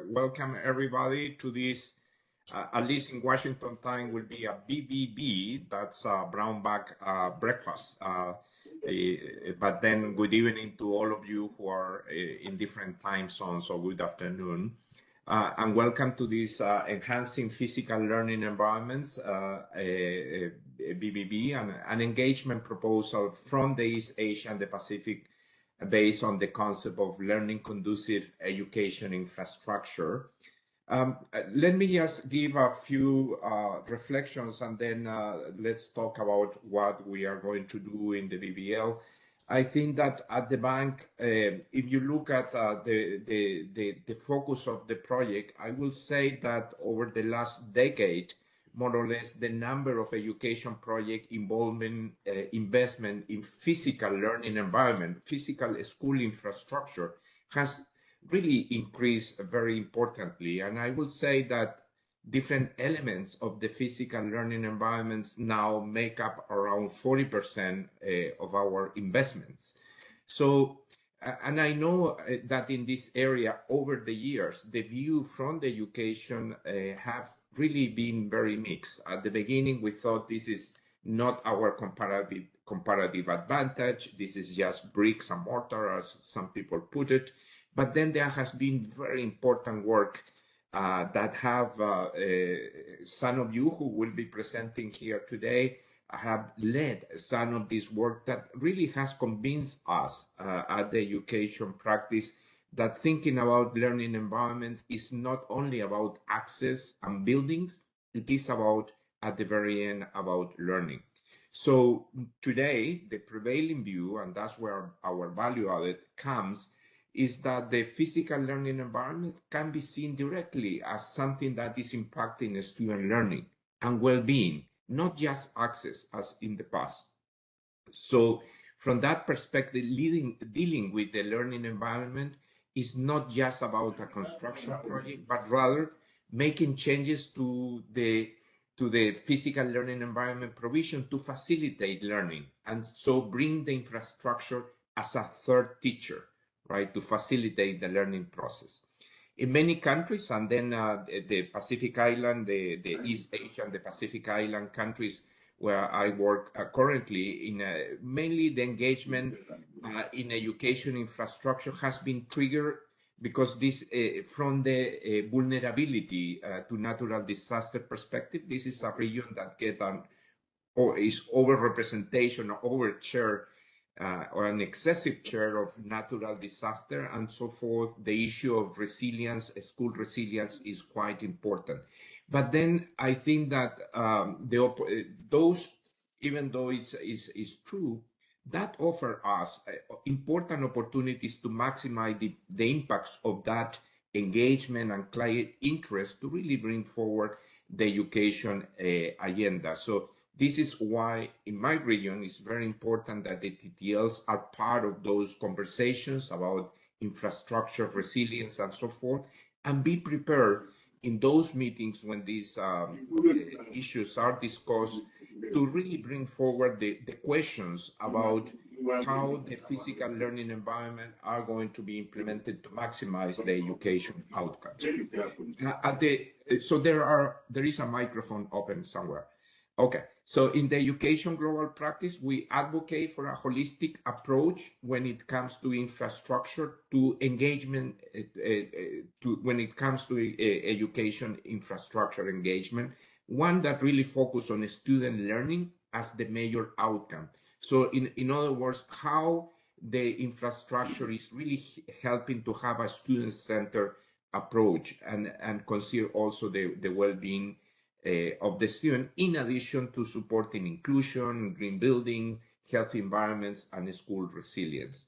welcome everybody to this, at least in Washington time, will be a BBB, that's a brown bag breakfast. But then good evening to all of you who are in different time zones, or good afternoon. And welcome to this Enhancing Physical Learning Environments, BBB, an engagement proposal from the East Asia and the Pacific based on the concept of learning conducive education infrastructure. Let me just give a few reflections, and then let's talk about what we are going to do in the BBL. I think that at the bank, if you look at the focus of the project, I will say that over the last decade, more or less, the number of education project involvement, investment in physical learning environment, physical school infrastructure has really increased very importantly. And I will say that different elements of the physical learning environments now make up around 40% of our investments. So, and I know that in this area over the years, the view from the education have really been very mixed. At the beginning, we thought this is not our comparative advantage. This is just bricks and mortar, as some people put it. But then there has been very important work that have some of you who will be presenting here today have led some of this work that really has convinced us at the education practice that thinking about learning environment is not only about access and buildings, it is about, at the very end, about learning. So today, the prevailing view, and that's where our value added comes, is that the physical learning environment can be seen directly as something that is impacting student learning and well-being, not just access as in the past. So from that perspective, dealing with the learning environment is not just about a construction project, but rather making changes to the physical learning environment provision to facilitate learning, and so bring the infrastructure as a third teacher, right, to facilitate the learning process. In many countries, and then the Pacific Island, the East Asia and the Pacific Island countries where I work currently, in mainly the engagement in education infrastructure has been triggered because this, from the vulnerability to natural disaster perspective, this is a region that is over-representation or over-share or an excessive share of natural disaster and so forth. The issue of resilience, school resilience, is quite important. But then I think that those, even though it's true, that offer us important opportunities to maximize the impacts of that engagement and client interest to really bring forward the education agenda. So this is why in my region it's very important that the TTLs are part of those conversations about infrastructure, resilience, and so forth, and be prepared in those meetings when these issues are discussed to really bring forward the questions about how the physical learning environment are going to be implemented to maximize the education outcomes. So there is a microphone open somewhere. Okay, so in the education global practice, we advocate for a holistic approach when it comes to infrastructure, to engagement, when it comes to education infrastructure engagement, one that really focuses on student learning as the major outcome. So in other words, how the infrastructure is really helping to have a student-centered approach and consider also the well-being of the student, in addition to supporting inclusion, green building, healthy environments, and school resilience.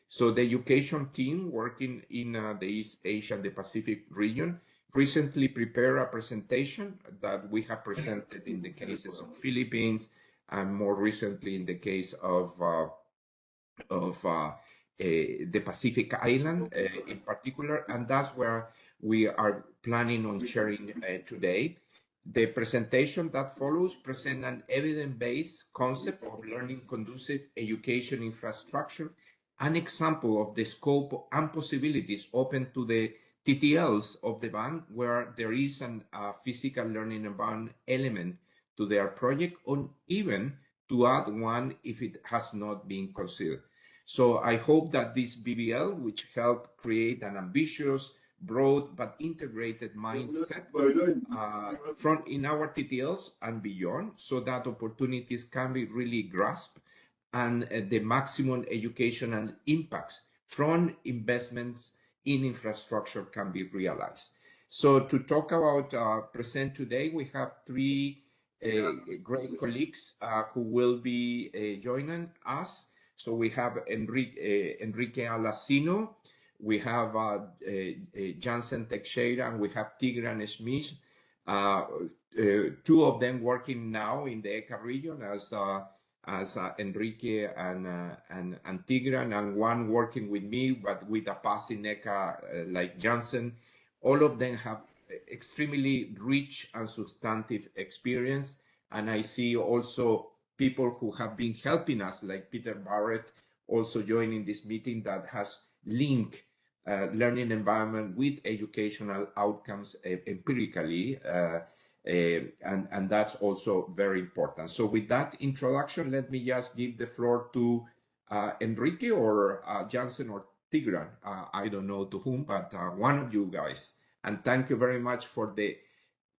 So the education team working in the East Asia and the Pacific region recently prepared a presentation that we have presented in the cases of Philippines, and more recently in the case of the Pacific Island in particular, and that's where we are planning on sharing today. The presentation that follows presents an evidence-based concept of learning conducive education infrastructure, an example of the scope and possibilities open to the TTLs of the bank where there is a physical learning environment element to their project, or even to add one if it has not been considered. So I hope that this BBL, which helped create an ambitious, broad, but integrated mindset in our TTLs and beyond, so that opportunities can be really grasped and the maximum educational impacts from investments in infrastructure can be realized. So to talk about present today, we have three great colleagues who will be joining us. So we have Enrique Alacino, we have Jansen Teixeira, and we have Tigran Schmidt. Two of them working now in the ECA region as Enrique and Tigran, and one working with me, but with a past in ECA like Jansen. All of them have extremely rich and substantive experience, and I see also people who have been helping us, like Peter Barrett, also joining this meeting, that has linked learning environment with educational outcomes empirically, and that's also very important. So with that introduction, let me just give the floor to Enrique or Jansen or Tigran. I don't know to whom, but one of you guys. And thank you very much for the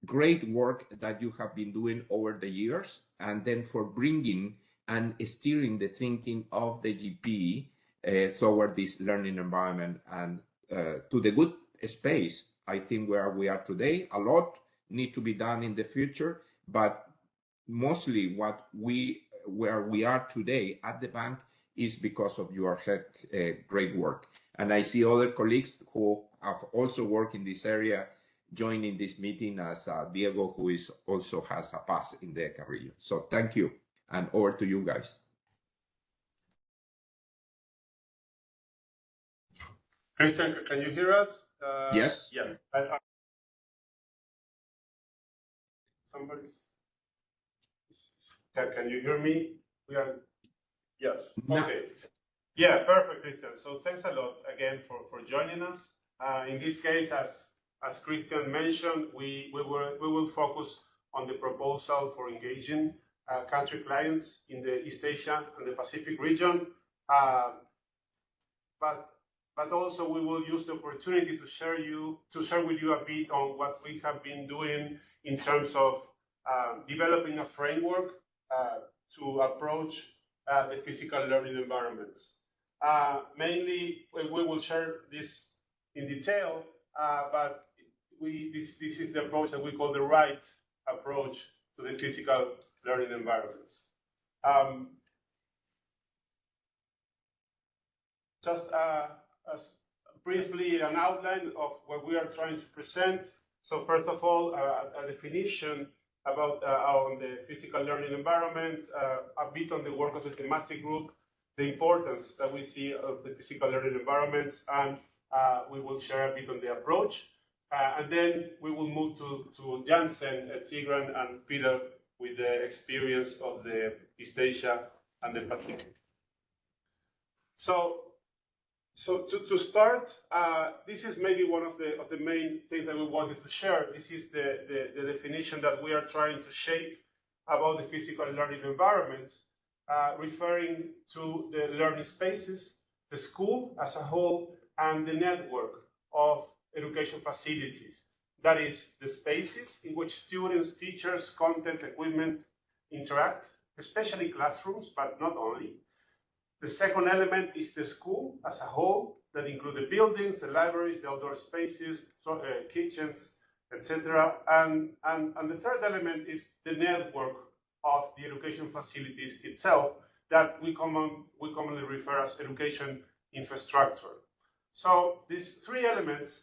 great work that you have been doing over the years, and then for bringing and steering the thinking of the GP toward this learning environment and to the good space, I think, where we are today. A lot need to be done in the future, but mostly where we are today at the bank is because of your great work. And I see other colleagues who have also worked in this area joining this meeting, as Diego, who also has a past in the ECA region. So thank you, and over to you guys. Christian, can you hear us? Yes. Yeah. Somebody's. Can you hear me? We are. Yes. No. Okay. Yeah. Perfect, Christian. So thanks a lot again for joining us. In this case, as Christian mentioned, we will focus on the proposal for engaging country clients in the East Asia and the Pacific region, but also we will use the opportunity to share with you a bit on what we have been doing in terms of developing a framework to approach the physical learning environments. Mainly, we will share this in detail, but this is the approach that we call the right approach to the physical learning environments. Just as briefly an outline of what we are trying to present. So first of all, a definition about on the physical learning environment, a bit on the work of the thematic group, the importance that we see of the physical learning environments, and we will share a bit on the approach. And then we will move to Jansen, Tigran, and Peter with the experience of the East Asia and the Pacific. So to start, this is maybe one of the main things that we wanted to share. This is the definition that we are trying to shape about the physical learning environment, referring to the learning spaces, the school as a whole, and the network of education facilities. That is the spaces in which students, teachers, content, equipment interact, especially classrooms, but not only. The second element is the school as a whole, that include the buildings, the libraries, the outdoor spaces, kitchens, etc. And the third element is the network of the education facilities itself, that we commonly refer as education infrastructure. So these three elements,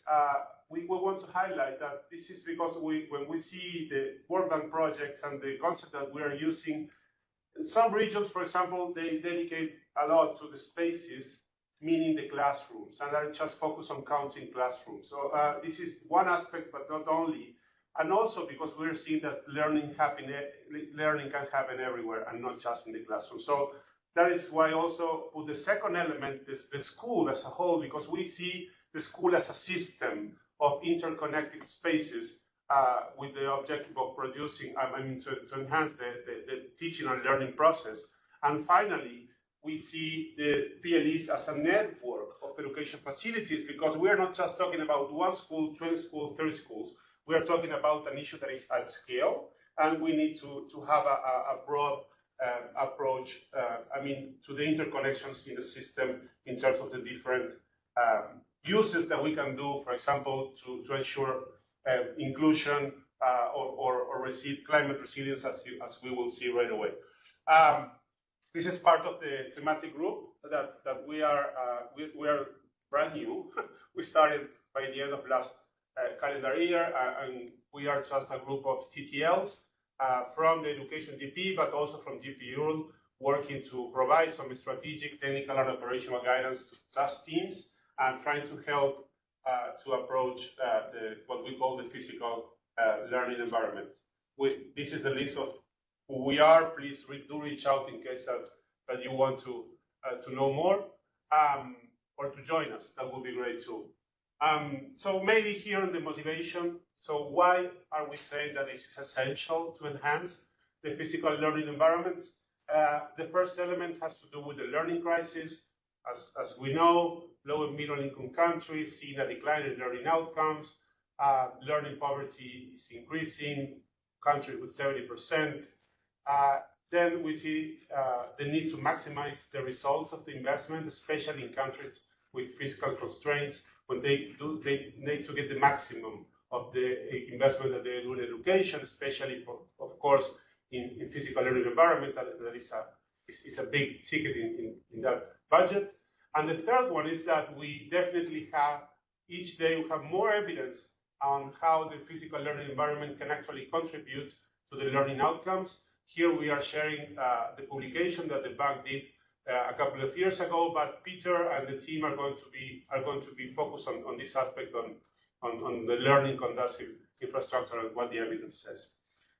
we want to highlight that this is because when we see the World Bank projects and the concept that we are using, in some regions, for example, they dedicate a lot to the spaces, meaning the classrooms, and I just focus on counting classrooms. So this is one aspect, but not only. And also because we're seeing that learning can happen everywhere and not just in the classroom. So that is why I also put the second element, the school as a whole, because we see the school as a system of interconnected spaces with the objective of producing, to enhance the teaching and learning process. And finally, we see the PLEs as a network of education facilities, because we are not just talking about 1 school, 20 schools, 30 schools. We are talking about an issue that is at scale, and we need to have a broad approach, to the interconnections in the system in terms of the different uses that we can do, for example, to ensure inclusion or receive climate resilience, as we will see right away. This is part of the thematic group that we are brand new. We started by the end of last calendar year, and we are just a group of TTLs from the education DP, but also from GPU, working to provide some strategic, technical, and operational guidance to SAS teams, and trying to help to approach what we call the physical learning environment. This is the list of who we are. Please do reach out in case that you want to know more, or to join us. That would be great too. So maybe here on the motivation. So why are we saying that this is essential to enhance the physical learning environment? The first element has to do with the learning crisis. As we know, low and middle income countries see a decline in learning outcomes. Learning poverty is increasing, countries with 70%. Then we see the need to maximize the results of the investment, especially in countries with fiscal constraints, when they need to get the maximum of the investment that they do in education, especially, of course, in physical learning environment. That is a big ticket in that budget. And the third one is that we definitely have, each day we have more evidence on how the physical learning environment can actually contribute to the learning outcomes. Here we are sharing the publication that the bank did a couple of years ago, but Peter and the team are going to be focused on this aspect, on the learning conducive infrastructure and what the evidence says.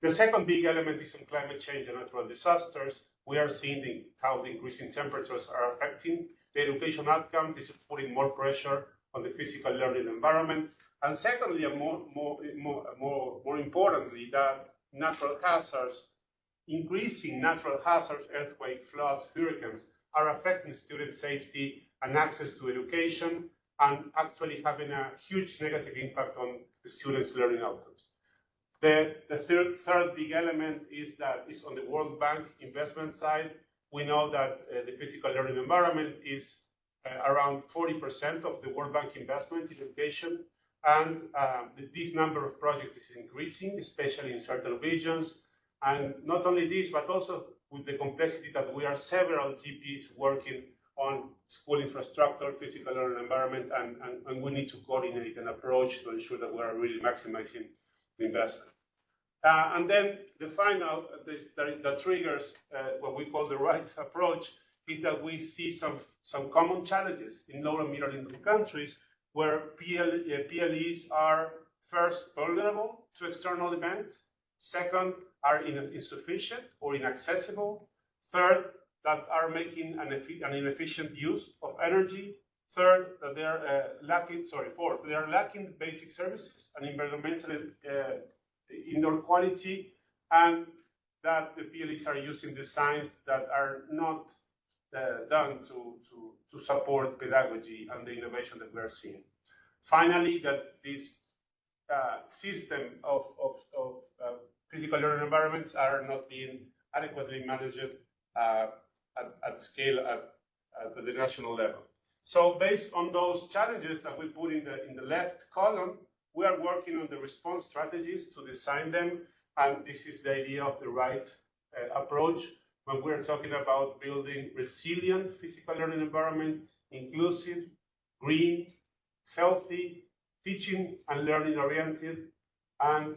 The second big element is on climate change and natural disasters. We are seeing how the increasing temperatures are affecting the education outcome. This is putting more pressure on the physical learning environment. And secondly, and more importantly, that natural hazards, increasing natural hazards, earthquakes, floods, hurricanes, are affecting student safety and access to education, and actually having a huge negative impact on the students' learning outcomes. The third big element is on the World Bank investment side. We know that the physical learning environment is around 40% of the World Bank investment in education, and this number of projects is increasing, especially in certain regions. And not only this, but also with the complexity that we are several GPs working on school infrastructure, physical learning environment, and we need to coordinate an approach to ensure that we are really maximizing the investment. And then the final that triggers what we call the right approach is that we see some common challenges in low and middle income countries, where PLEs are first vulnerable to external events, second are insufficient or inaccessible, third that are making an inefficient use of energy, third that they are fourth they are lacking basic services and environmental indoor quality, and that the PLEs are using designs that are not done to support pedagogy and the innovation that we are seeing. Finally, that this system of physical learning environments are not being adequately managed at scale at the national level. So based on those challenges that we put in the left column, we are working on the response strategies to design them, and this is the idea of the right approach when we're talking about building resilient physical learning environment, inclusive, green, healthy, teaching and learning oriented, and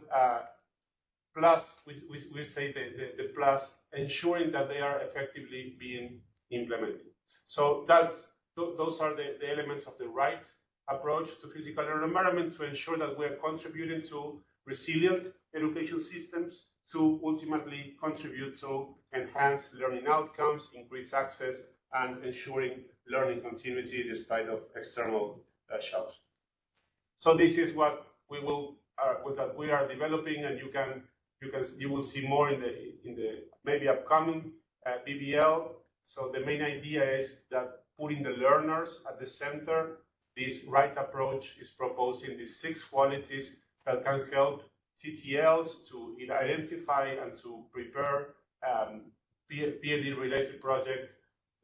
plus, we say the plus, ensuring that they are effectively being implemented. So those are the elements of the right approach to physical learning environment, to ensure that we are contributing to resilient education systems, to ultimately contribute to enhance learning outcomes, increase access, and ensuring learning continuity despite of external shocks. So this is what we will that we are developing, and you will see more in the maybe upcoming BBL. So the main idea is that putting the learners at the center, this right approach is proposing these 6 qualities that can help TTLs to identify and to prepare PLE-related projects,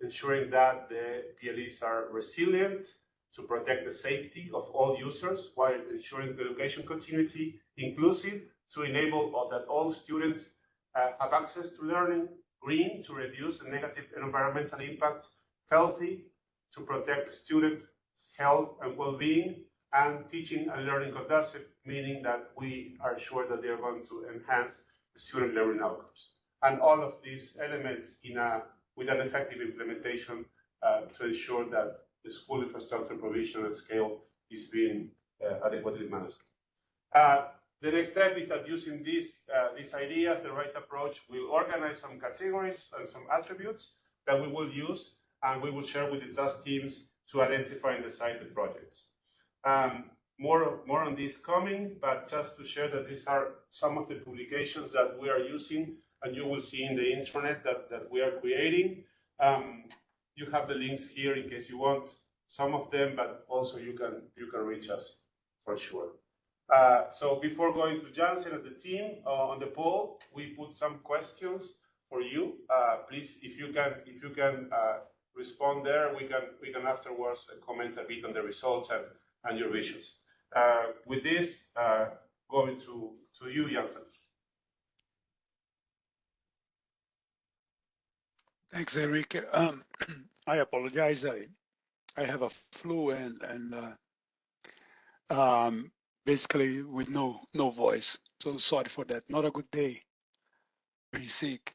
ensuring that the PLEs are resilient, to protect the safety of all users while ensuring the education continuity, inclusive, to enable that all students have access to learning, green, to reduce the negative environmental impacts, healthy, to protect student health and well-being, and teaching and learning conducive, meaning that we are sure that they are going to enhance the student learning outcomes. And all of these elements with an effective implementation to ensure that the school infrastructure provision at scale is being adequately managed. The next step is that using these ideas, the right approach, will organize some categories and some attributes that we will use, and we will share with the JAS teams to identify and decide the projects. More on this coming, but just to share that these are some of the publications that we are using, and you will see in the intranet that we are creating. You have the links here in case you want some of them, but also you can reach us for sure. So before going to Jansen and the team on the poll, we put some questions for you. Please, if you can respond there, we can afterwards comment a bit on the results and your visions. With this, going to you, Jansen. Thanks, Enrique. I apologize. I have a flu and basically with no voice. So sorry for that. Not a good day. Being sick.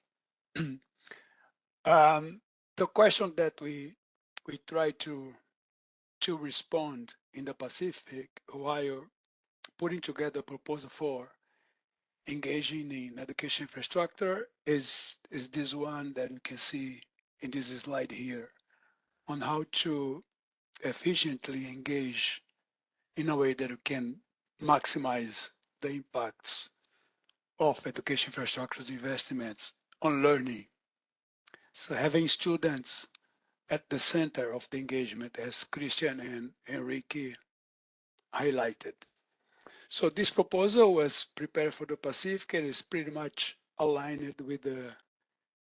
The question that we try to respond in the Pacific while putting together a proposal for engaging in education infrastructure is this one that you can see in this slide here, on how to efficiently engage in a way that you can maximize the impacts of education infrastructure investments on learning. So having students at the center of the engagement, as Christian and Enrique highlighted. So this proposal was prepared for the Pacific and is pretty much aligned with the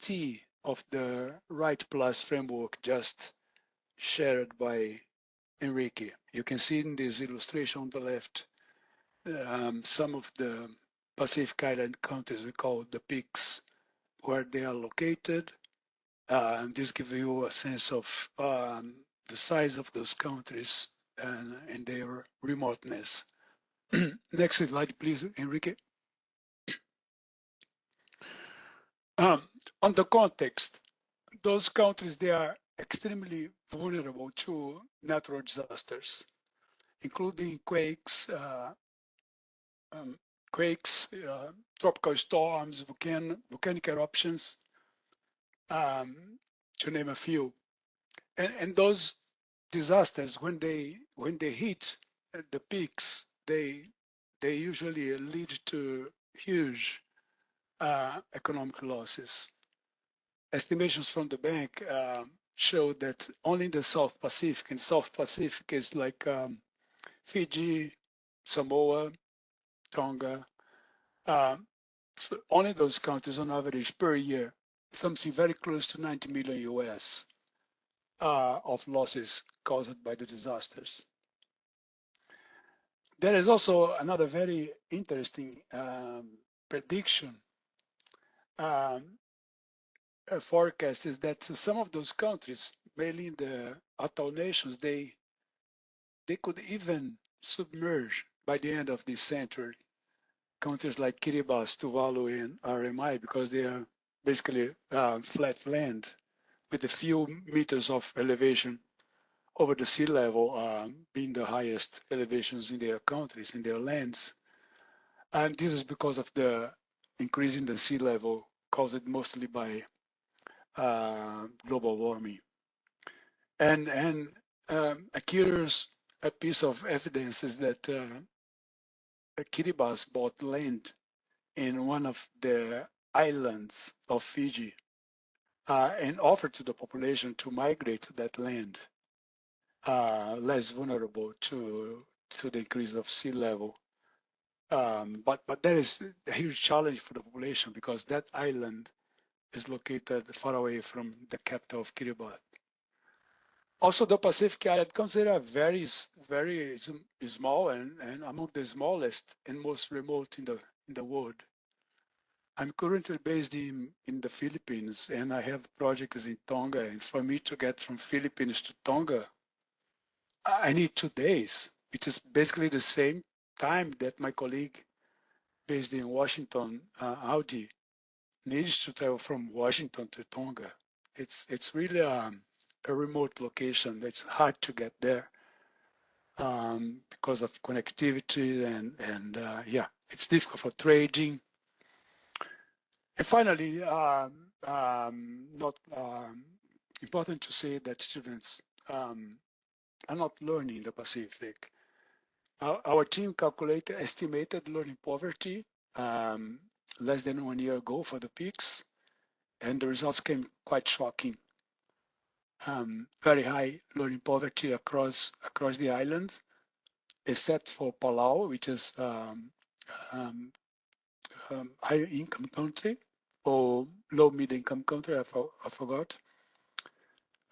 T of the Right Plus framework just shared by Enrique. You can see in this illustration on the left some of the Pacific Island countries we call the PLEs, where they are located. This gives you a sense of the size of those countries and their remoteness. Next slide, please, Enrique. On the context, those countries, they are extremely vulnerable to natural disasters, including quakes, tropical storms, volcanic eruptions, to name a few. And those disasters, when they hit the peaks, they usually lead to huge economic losses. Estimations from the bank show that only in the South Pacific, and South Pacific is like Fiji, Samoa, Tonga, so only those countries on average per year, something very close to 90 million US of losses caused by the disasters. There is also another very interesting prediction. Forecast is that some of those countries, mainly the atoll nations, they could even submerge by the end of this century. Countries like Kiribati, Tuvalu, and RMI, because they are basically flat land with a few meters of elevation over the sea level, being the highest elevations in their countries, in their lands. And this is because of the increase in the sea level caused mostly by global warming. And a curious a piece of evidence is that Kiribati bought land in one of the islands of Fiji and offered to the population to migrate to that land, less vulnerable to the increase of sea level. But there is a huge challenge for the population because that island is located far away from the capital of Kiribati. Also, the Pacific Island considered very small and among the smallest and most remote in the world. I'm currently based in the Philippines, and I have projects in Tonga. And for me to get from Philippines to Tonga, I need 2 days, which is basically the same time that my colleague based in Washington, Audi, needs to travel from Washington to Tonga. It's really a remote location. It's hard to get there because of connectivity and yeah, it's difficult for trading. And finally, not important to say that students are not learning in the Pacific. Our team estimated learning poverty less than 1 year ago for the PEAKs, and the results came quite shocking. Very high learning poverty across the island, except for Palau, which is higher income country or low mid income country. I forgot.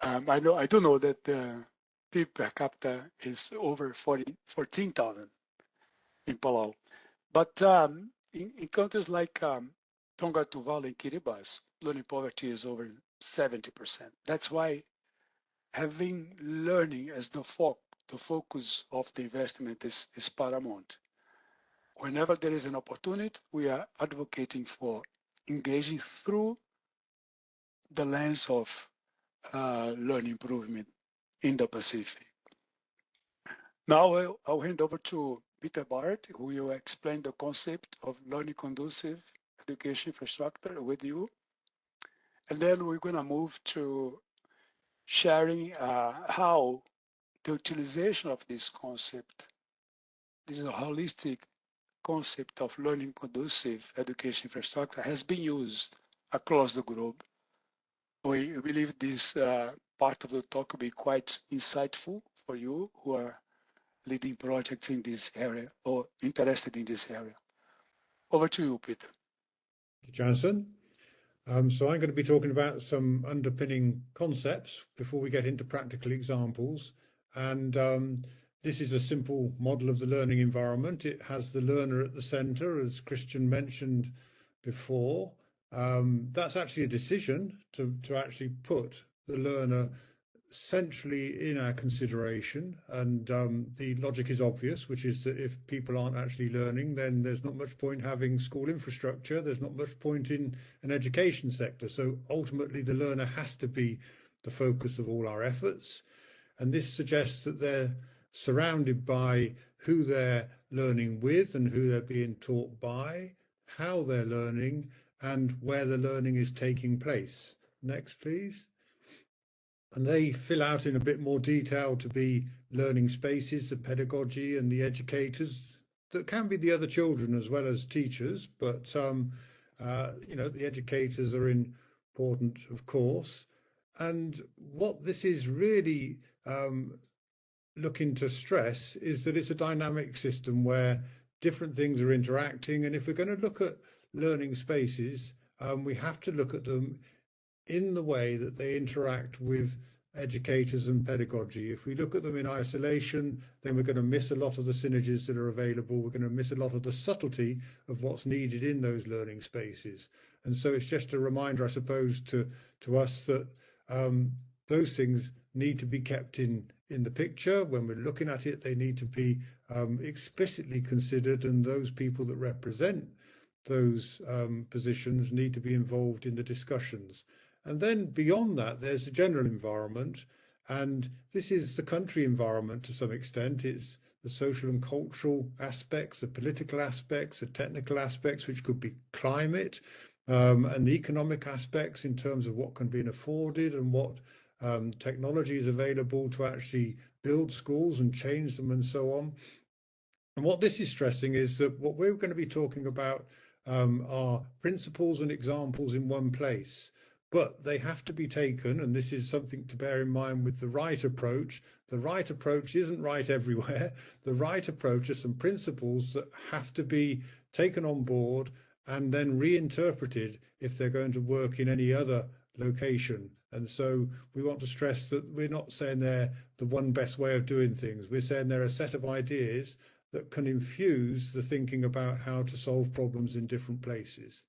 I do know that the PIB per capita is over 14,000 in Palau, but in countries like Tonga, Tuvalu, and Kiribati, learning poverty is over 70%. That's why having learning as the focus of the investment is paramount. Whenever there is an opportunity, we are advocating for engaging through the lens of learning improvement in the Pacific. Now I'll hand over to Peter Barrett, who will explain the concept of learning conducive education infrastructure with you. And then we're going to move to sharing how the utilization of this concept, this is a holistic concept of learning conducive education infrastructure, has been used across the globe. We believe this part of the talk will be quite insightful for you who are leading projects in this area or interested in this area. Over to you, Peter. Thank you, Jansen. So I'm going to be talking about some underpinning concepts before we get into practical examples. And this is a simple model of the learning environment. It has the learner at the center, as Christian mentioned before. That's actually a decision to actually put the learner centrally in our consideration, and the logic is obvious, which is that if people aren't actually learning, then there's not much point having school infrastructure, there's not much point in an education sector. So ultimately the learner has to be the focus of all our efforts, and this suggests that they're surrounded by who they're learning with and who they're being taught by, how they're learning, and where the learning is taking place. Next, please. And they fill out in a bit more detail to be learning spaces, the pedagogy and the educators that can be the other children as well as teachers, but the educators are important, of course. And what this is really looking to stress is that it's a dynamic system where different things are interacting, and if we're going to look at learning spaces, we have to look at them in the way that they interact with educators and pedagogy. If we look at them in isolation, then we're going to miss a lot of the synergies that are available. We're going to miss a lot of the subtlety of what's needed in those learning spaces. And so it's just a reminder, I suppose, to us that those things need to be kept in the picture. When we're looking at it, they need to be explicitly considered, and those people that represent those positions need to be involved in the discussions. And then beyond that, there's the general environment, and this is the country environment to some extent. It's the social and cultural aspects, the political aspects, the technical aspects, which could be climate, and the economic aspects in terms of what can be afforded and what technology is available to actually build schools and change them and so on. And what this is stressing is that what we're going to be talking about are principles and examples in one place, but they have to be taken, and this is something to bear in mind with the right approach. The right approach isn't right everywhere. The right approach are some principles that have to be taken on board and then reinterpreted if they're going to work in any other location. And so we want to stress that we're not saying they're the one best way of doing things. We're saying they're a set of ideas that can infuse the thinking about how to solve problems in different places.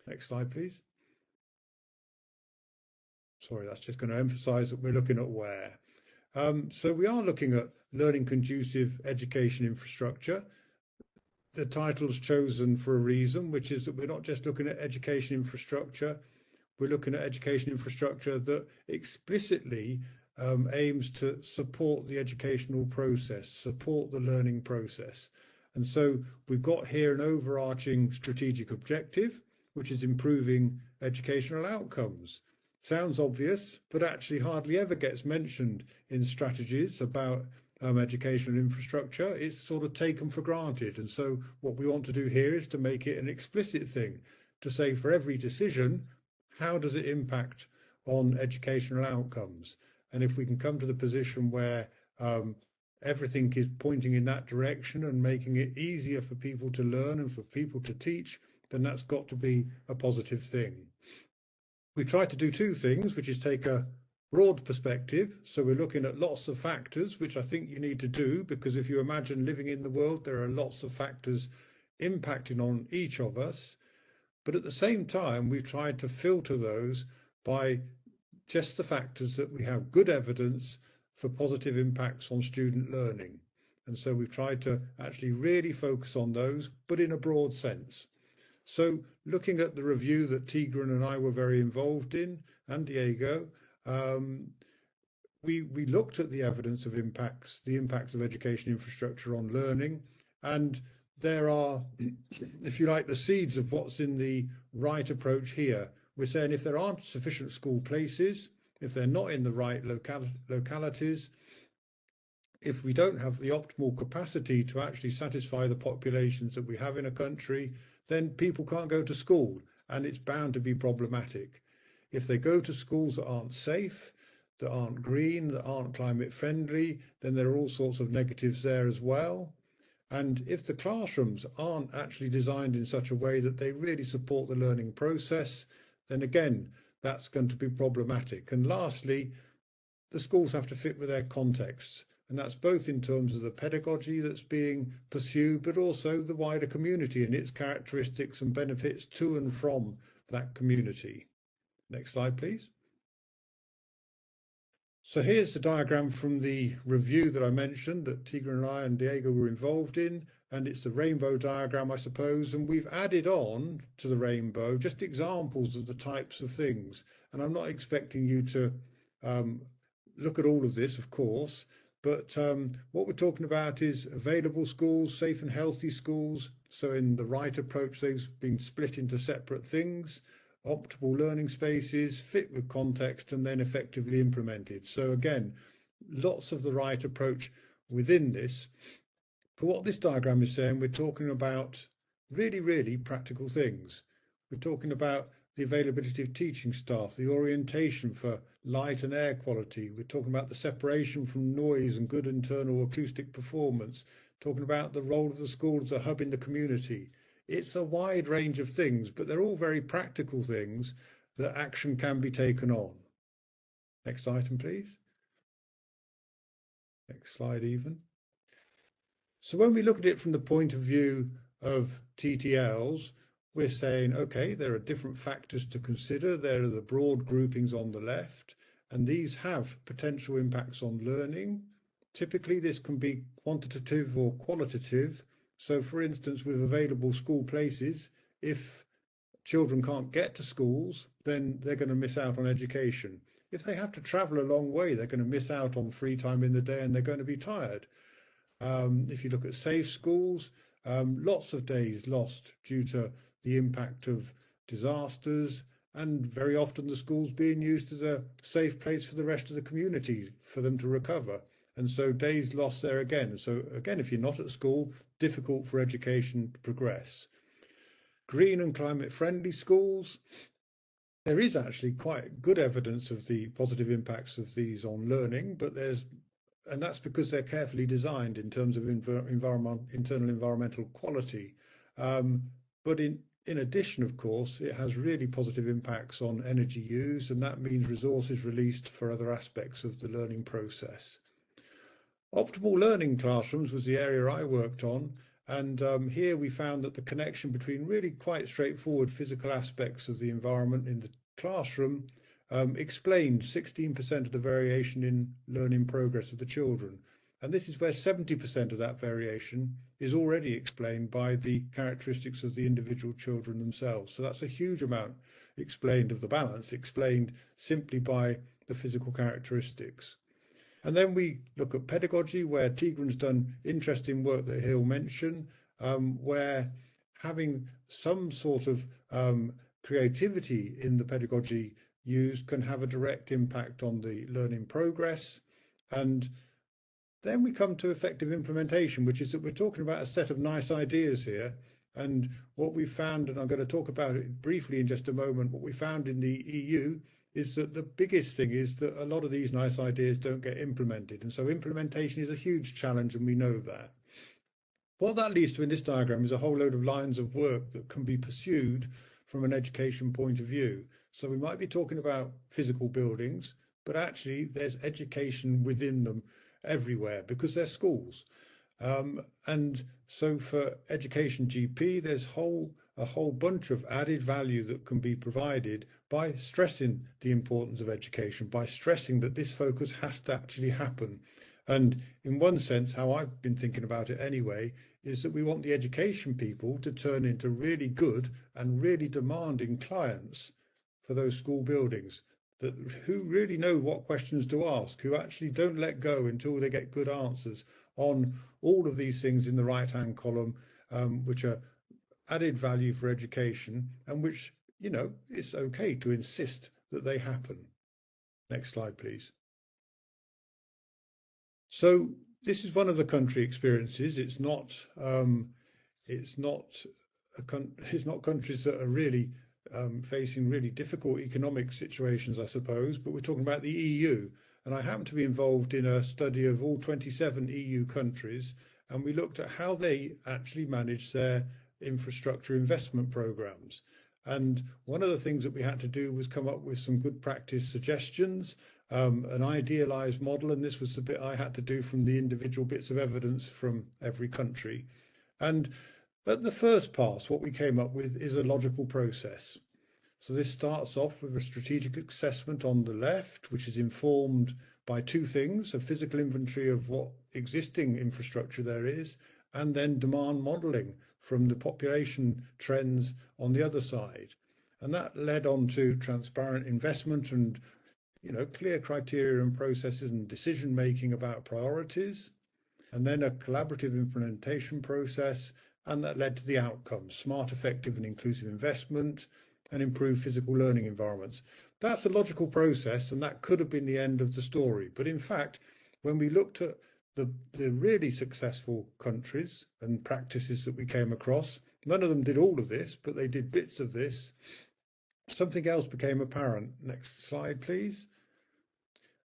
Next slide, please. Sorry, that's just going to emphasize that we're looking at where. So we are looking at learning conducive education infrastructure. The title's chosen for a reason, which is that we're not just looking at education infrastructure, we're looking at education infrastructure that explicitly aims to support the educational process, support the learning process. And so we've got here an overarching strategic objective, which is improving educational outcomes. Sounds obvious, but actually hardly ever gets mentioned in strategies about educational infrastructure. It's sort of taken for granted. And so what we want to do here is to make it an explicit thing, to say for every decision, how does it impact on educational outcomes? And if we can come to the position where everything is pointing in that direction and making it easier for people to learn and for people to teach, then that's got to be a positive thing. We try to do two things, which is take a broad perspective. So we're looking at lots of factors, which I think you need to do, because if you imagine living in the world, there are lots of factors impacting on each of us. But at the same time, we've tried to filter those by just the factors that we have good evidence for positive impacts on student learning. And so we've tried to actually really focus on those, but in a broad sense. So looking at the review that Tigran and I were very involved in, and Diego, we looked at the evidence of impacts, the impacts of education infrastructure on learning, and there are, if you like, the seeds of what's in the right approach here. We're saying if there aren't sufficient school places, if they're not in the right localities, if we don't have the optimal capacity to actually satisfy the populations that we have in a country, then people can't go to school, and it's bound to be problematic. If they go to schools that aren't safe, that aren't green, that aren't climate friendly, then there are all sorts of negatives there as well. And if the classrooms aren't actually designed in such a way that they really support the learning process, then again, that's going to be problematic. And lastly, the schools have to fit with their contexts. And that's both in terms of the pedagogy that's being pursued, but also the wider community and its characteristics and benefits to and from that community. Next slide, please. So here's the diagram from the review that I mentioned that Tigran and I and Diego were involved in, and it's the rainbow diagram, I suppose, and we've added on to the rainbow just examples of the types of things. And I'm not expecting you to look at all of this, of course, but what we're talking about is available schools, safe and healthy schools. So in the right approach, they've been split into separate things. Optimal learning spaces, fit with context, and then effectively implemented. So again, lots of the right approach within this. But what this diagram is saying, we're talking about really, really practical things. We're talking about the availability of teaching staff, the orientation for light and air quality. We're talking about the separation from noise and good internal acoustic performance, talking about the role of the school as a hub in the community. It's a wide range of things, but they're all very practical things that action can be taken on. Next item, please. Next slide even. So when we look at it from the point of view of TTLs, we're saying, okay, there are different factors to consider. There are the broad groupings on the left, and these have potential impacts on learning. Typically, this can be quantitative or qualitative. So, for instance, with available school places, if children can't get to schools, then they're going to miss out on education. If they have to travel a long way, they're going to miss out on free time in the day and they're going to be tired. If you look at safe schools, lots of days lost due to the impact of disasters, and very often the schools being used as a safe place for the rest of the community for them to recover. And so days lost there again. So again, if you're not at school, difficult for education to progress. Green and climate friendly schools. There is actually quite good evidence of the positive impacts of these on learning, but and that's because they're carefully designed in terms of internal environmental quality. But in addition, of course, it has really positive impacts on energy use, and that means resources released for other aspects of the learning process. Optimal learning classrooms was the area I worked on, and here we found that the connection between really quite straightforward physical aspects of the environment in the classroom explained 16% of the variation in learning progress of the children. And this is where 70% of that variation is already explained by the characteristics of the individual children themselves. So that's a huge amount explained of the balance, explained simply by the physical characteristics. And then we look at pedagogy, where Tigran's done interesting work that he'll mention, where having some sort of creativity in the pedagogy used can have a direct impact on the learning progress. And then we come to effective implementation, which is that we're talking about a set of nice ideas here. And what we found, and I'm going to talk about it briefly in just a moment, what we found in the EU is that the biggest thing is that a lot of these nice ideas don't get implemented. And so implementation is a huge challenge, and we know that. What that leads to in this diagram is a whole load of lines of work that can be pursued from an education point of view. So we might be talking about physical buildings, but actually there's education within them everywhere because they're schools. And so for education GP, there's a whole bunch of added value that can be provided by stressing the importance of education, by stressing that this focus has to actually happen. And in one sense, how I've been thinking about it anyway, is that we want the education people to turn into really good and really demanding clients for those school buildings, who really know what questions to ask, who actually don't let go until they get good answers on all of these things in the right-hand column, which are added value for education and which, it's okay to insist that they happen. Next slide, please. So this is one of the country experiences. It's not countries that are really facing really difficult economic situations, I suppose, but we're talking about the EU. And I happen to be involved in a study of all 27 EU countries, and we looked at how they actually manage their infrastructure investment programs. And one of the things that we had to do was come up with some good practice suggestions, an idealized model, and this was the bit I had to do from the individual bits of evidence from every country. And at the first pass, what we came up with is a logical process. So this starts off with a strategic assessment on the left, which is informed by two things: a physical inventory of what existing infrastructure there is, and then demand modelling from the population trends on the other side. And that led on to transparent investment and clear criteria and processes and decision making about priorities, and then a collaborative implementation process, and that led to the outcomes: smart, effective and inclusive investment and improved physical learning environments. That's a logical process, and that could have been the end of the story. But in fact, when we looked at the really successful countries and practices that we came across, none of them did all of this, but they did bits of this. Something else became apparent. Next slide, please.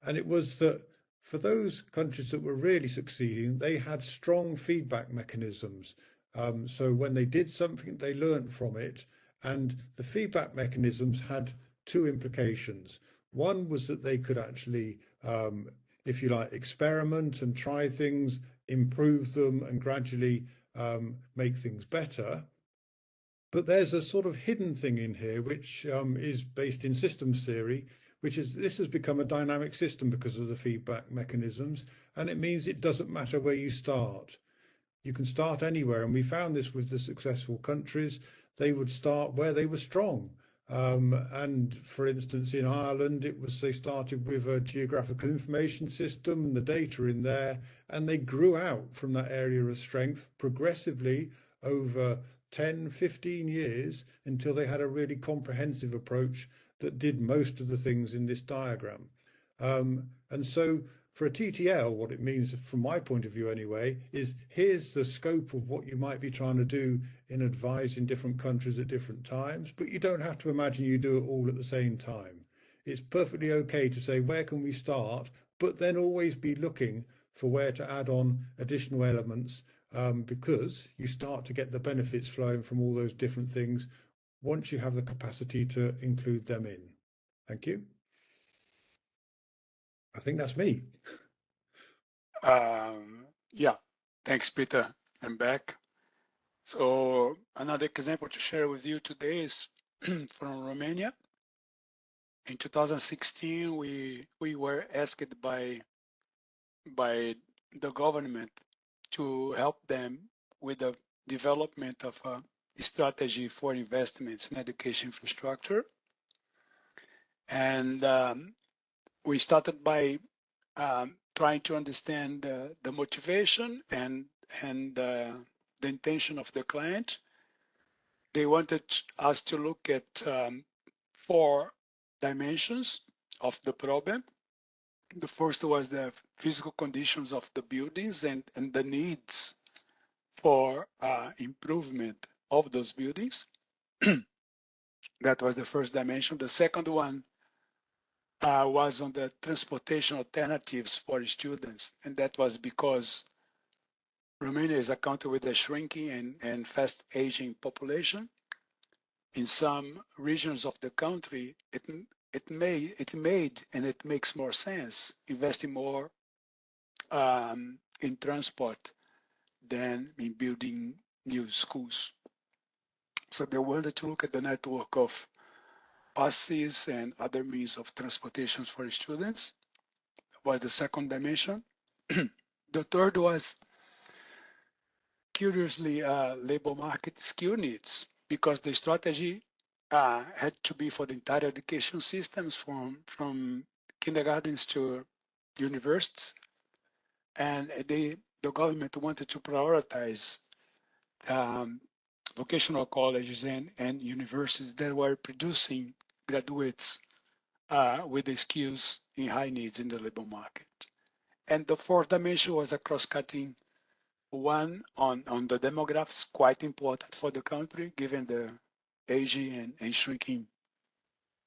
And it was that for those countries that were really succeeding, they had strong feedback mechanisms. So when they did something, they learned from it. And the feedback mechanisms had two implications. One was that they could actually, if you like, experiment and try things, improve them, and gradually make things better. But there's a sort of hidden thing in here, which is based in systems theory, which is this has become a dynamic system because of the feedback mechanisms. And it means it doesn't matter where you start. You can start anywhere. And we found this with the successful countries. They would start where they were strong. And for instance, in Ireland, they started with a geographical information system, the data in there, and they grew out from that area of strength progressively over 10, 15 years until they had a really comprehensive approach that did most of the things in this diagram. And so For a TTL, what it means from my point of view anyway, is here's the scope of what you might be trying to do in advice in different countries at different times, but you don't have to imagine you do it all at the same time. It's perfectly okay to say, where can we start? But then always be looking for where to add on additional elements, because you start to get the benefits flowing from all those different things once you have the capacity to include them in. Thank you. I think that's me. Yeah, thanks, Peter. I'm back. So another example to share with you today is from Romania. In 2016, we were asked by the government to help them with the development of a strategy for investments in education infrastructure. And we started by trying to understand the motivation and the intention of the client. They wanted us to look at 4 dimensions of the problem. The first was the physical conditions of the buildings and the needs for improvement of those buildings. That was the first dimension. The second one was on the transportation alternatives for students, and that was because Romania is a country with a shrinking and fast aging population. In some regions of the country, it made and it makes more sense investing more in transport than in building new schools. So they wanted to look at the network of buses and other means of transportation for students. Was the second dimension. The third was, curiously, labor market skill needs, because the strategy had to be for the entire education systems from kindergartens to universities. And the government wanted to prioritize vocational colleges and universities that were producing graduates with the skills in high needs in the labor market. And the fourth dimension was a cross-cutting one on the demographics, quite important for the country, given the aging and shrinking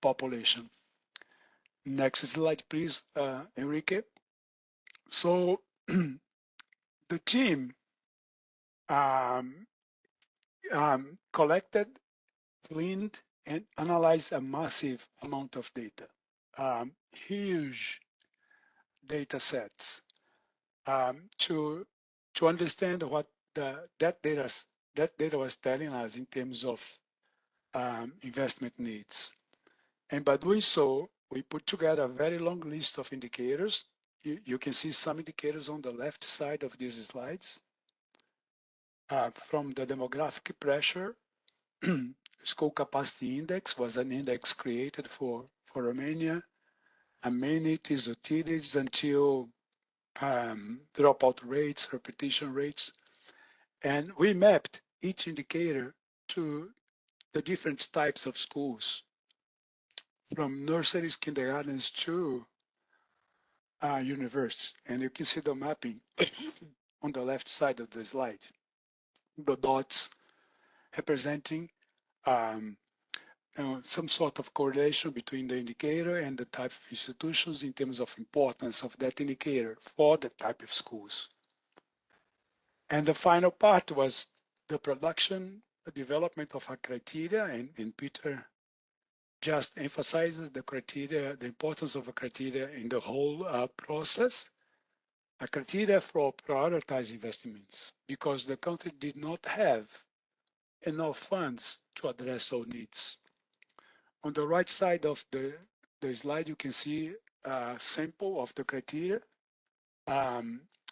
population. Next slide, please, Enrique. So the team collected, cleaned, and analyzed a massive amount of data, huge data sets, to understand what that data was telling us in terms of investment needs. And by doing so, we put together a very long list of indicators. You can see some indicators on the left side of these slides. From the demographic pressure, school capacity index was an index created for Romania, amenities, utilities, until dropout rates, repetition rates. And we mapped each indicator to the different types of schools, from nurseries, kindergartens to universities. And you can see the mapping on the left side of the slide. The dots representing some sort of correlation between the indicator and the type of institutions in terms of importance of that indicator for the type of schools. And the final part was the production, the development of a criteria, and Peter just emphasizes the criteria, the importance of a criteria in the whole process, a criteria for prioritized investments, because the country did not have enough funds to address all needs. On the right side of the slide, you can see a sample of the criteria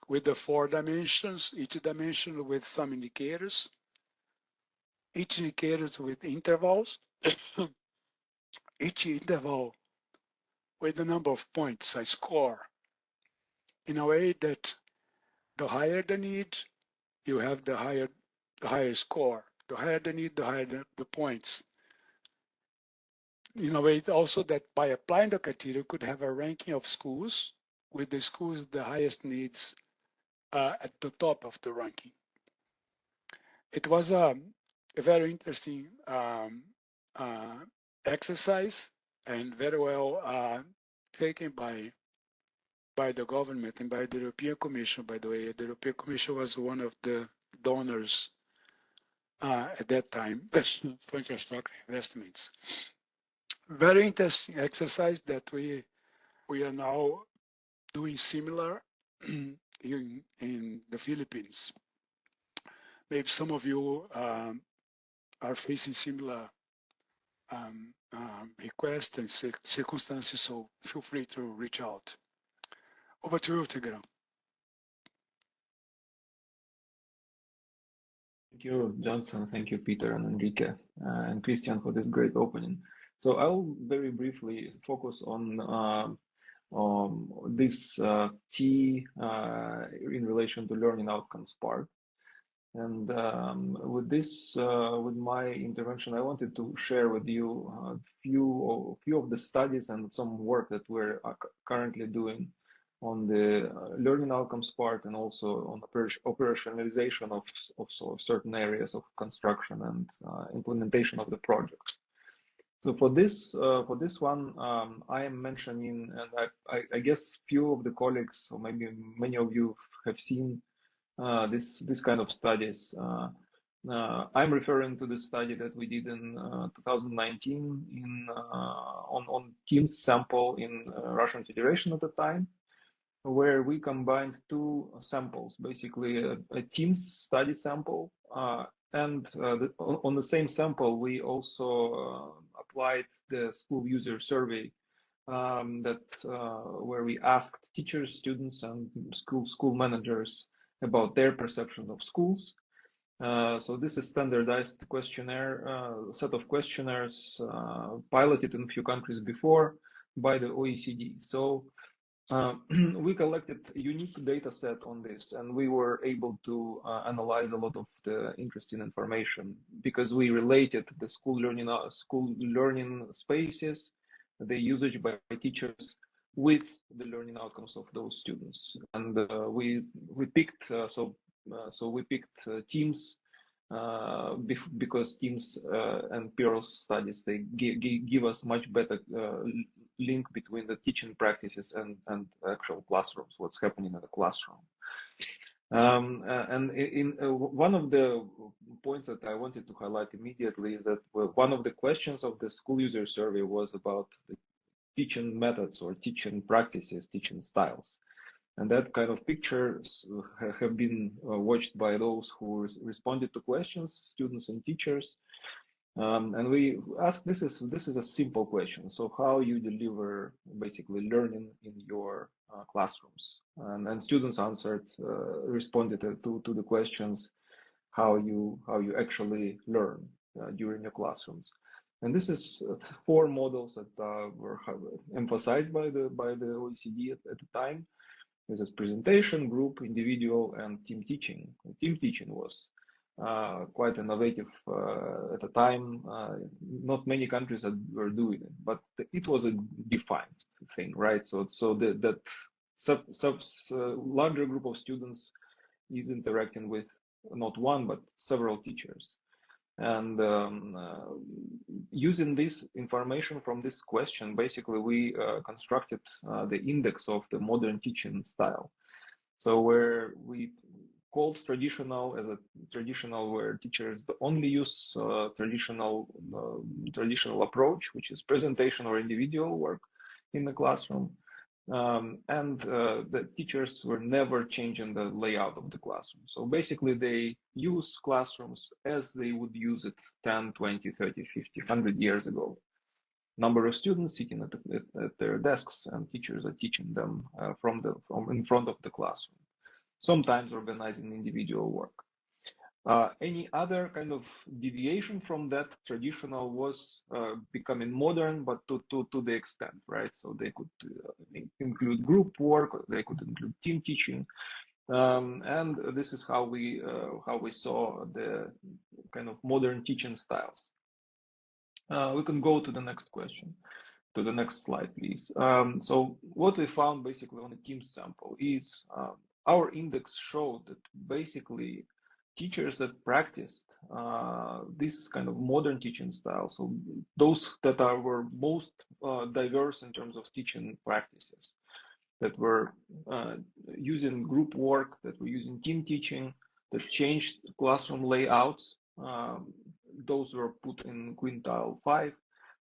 with the 4 dimensions, each dimension with some indicators, each indicator with intervals, each interval with the number of points, a score, in a way that the higher the need, you have the higher score. The higher the need, the higher the points. In a way also that by applying the criteria, you could have a ranking of schools with the schools with the highest needs at the top of the ranking. It was a very interesting exercise and very well taken by the government and by the European Commission, by the way. The European Commission was one of the donors at that time for infrastructure investments. Very interesting exercise that we are now doing similar in the Philippines. Maybe some of you are facing similar requests and circumstances, so feel free to reach out. Over to you, Tigran. Thank you, Johnson. Thank you, Peter and Enrique and Christian for this great opening. So I'll very briefly focus on this T in relation to learning outcomes part. And with this, with my intervention, I wanted to share with you a few of the studies and some work that we're currently doing on the learning outcomes part, and also on operationalization of certain areas of construction and implementation of the project. So for this one, I am mentioning, and I guess few of the colleagues, or maybe many of you have seen this kind of studies. I'm referring to the study that we did in 2019 on Teams sample in Russian Federation at the time, where we combined two samples, basically a Teams study sample, and on the same sample we also applied the school user survey where we asked teachers, students, and school managers about their perception of schools. So this is standardized questionnaire, set of questionnaires piloted in a few countries before by the OECD. So we collected a unique data set on this, and we were able to analyze a lot of the interesting information, because we related the school learning spaces, the usage by teachers, with the learning outcomes of those students. And we picked we picked Teams because Teams and PLEs studies, they give us much better link between the teaching practices and actual classrooms, what's happening in the classroom. And in one of the points that I wanted to highlight immediately is that one of the questions of the school user survey was about the teaching methods or teaching practices, teaching styles. And that kind of pictures have been watched by those who responded to questions, students and teachers. And we asked, this is a simple question. So how you deliver basically learning in your classrooms? And students answered, responded to the questions, how you actually learn during your classrooms. And this is 4 models that were emphasized by the OECD at the time. This is presentation, group, individual, and team teaching. Team teaching was quite innovative at the time. Not many countries were doing it, but it was a defined thing, right? So that larger group of students is interacting with not one but several teachers. And using this information from this question, basically we constructed the index of the modern teaching style. So where we called traditional as a traditional, where teachers only use traditional approach, which is presentation or individual work in the classroom. And the teachers were never changing the layout of the classroom. So basically they use classrooms as they would use it 10, 20, 30, 50, 100 years ago. Number of students sitting at their desks, and teachers are teaching them from in front of the classroom, sometimes organizing individual work. Any other kind of deviation from that traditional was becoming modern, but to the extent, right? So they could include group work, they could include team teaching, and this is how we saw the kind of modern teaching styles. We can go to the next question. to the next slide, please. So what we found basically on the team sample is our index showed that basically teachers that practiced this kind of modern teaching style, so those that were most diverse in terms of teaching practices, that were using group work, that were using team teaching, that changed classroom layouts, those were put in quintile 5.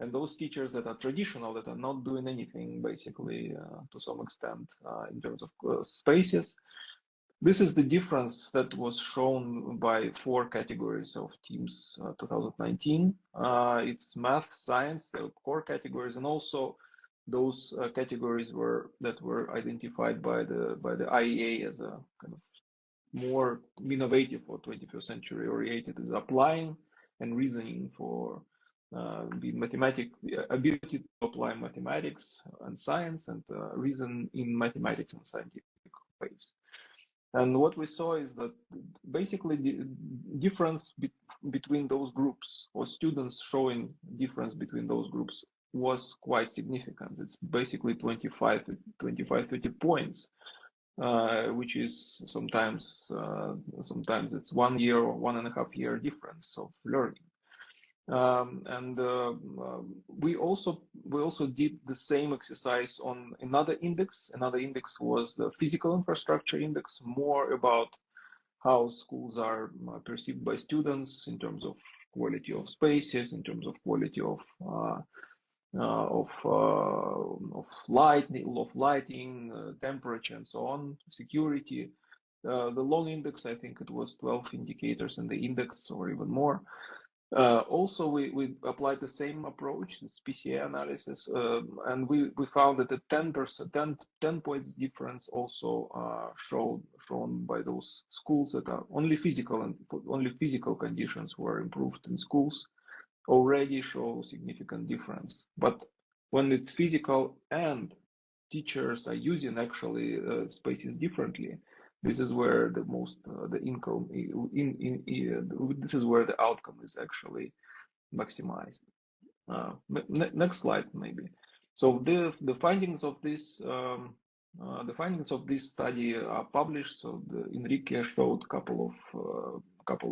And those teachers that are traditional, that are not doing anything basically to some extent in terms of spaces, this is the difference that was shown by 4 categories of teams 2019. It's math, science, the core categories, and also those categories that were identified by the IEA as a kind of more innovative or 21st century oriented, is applying and reasoning for the ability to apply mathematics and science and reason in mathematics and scientific ways. And what we saw is that basically the difference between those groups, or students showing difference between those groups, was quite significant. It's basically 25, 30 points, which is sometimes it's 1 year or 1.5 year difference of learning. We also did the same exercise on another index. Another index was the physical infrastructure index, more about how schools are perceived by students in terms of quality of spaces, in terms of quality of lighting, temperature, and so on, security. The long index, I think it was 12 indicators in the index or even more. Also, we applied the same approach, this PCA analysis, and we found that the 10 points difference also shown by those schools that are only physical conditions were improved in schools already show significant difference. But when it's physical and teachers are using actually spaces differently, this is where the most this is where the outcome is actually maximized. Next slide, maybe. So the findings of this study are published. So Enrique showed a couple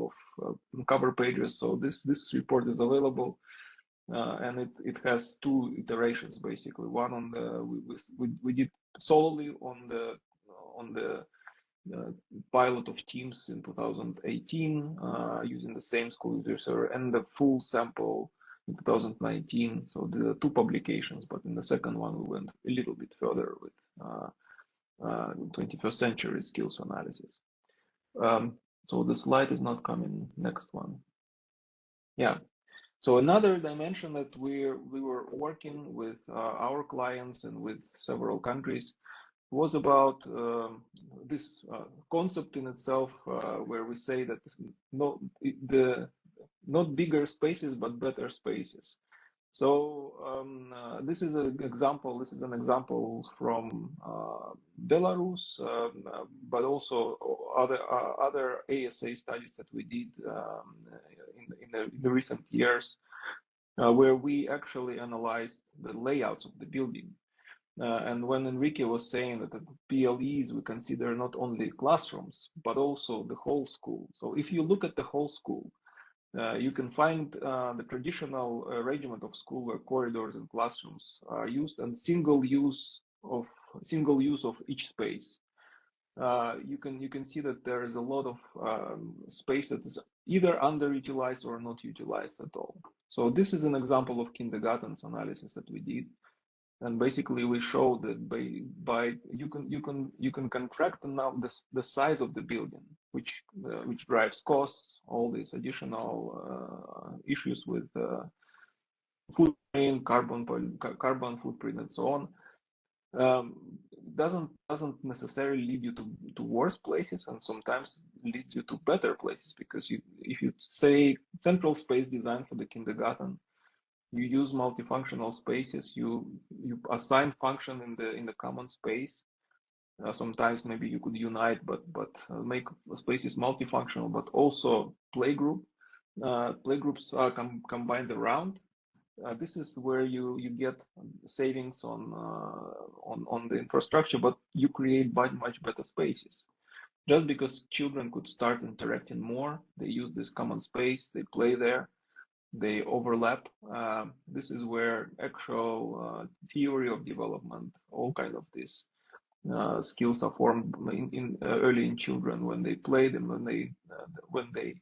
of cover pages. So this report is available, and it has 2 iterations basically. One on we did solely on the pilot of teams in 2018 using the same school user server, and the full sample in 2019. So there are 2 publications, but in the second one we went a little bit further with 21st century skills analysis. So the slide is not coming. Next one. Yeah. So another dimension that we were working with our clients and with several countries was about this concept in itself, where we say that not bigger spaces but better spaces. So this is an example. This is an example from Belarus, but also other ASA studies that we did in the recent years, where we actually analyzed the layouts of the building. And when Enrique was saying that the PLEs we consider not only classrooms but also the whole school. So if you look at the whole school, you can find the traditional arrangement of school where corridors and classrooms are used, and single use of each space. You can see that there is a lot of space that is either underutilized or not utilized at all. So this is an example of kindergarten's analysis that we did. And basically, we showed that by you can contract the size of the building, which drives costs, all these additional issues with footprint, carbon footprint, and so on. Doesn't necessarily lead you to worse places, and sometimes leads you to better places, because if you say central space design for the kindergarten, you use multifunctional spaces. You assign function in the common space. Sometimes maybe you could unite, but make spaces multifunctional. But also playgroups are combined around. this is where you get savings on the infrastructure, but you create much better spaces. Just because children could start interacting more, they use this common space, they play there, they overlap. This is where actual theory of development, all kind of these skills are formed early in children when they play them, when they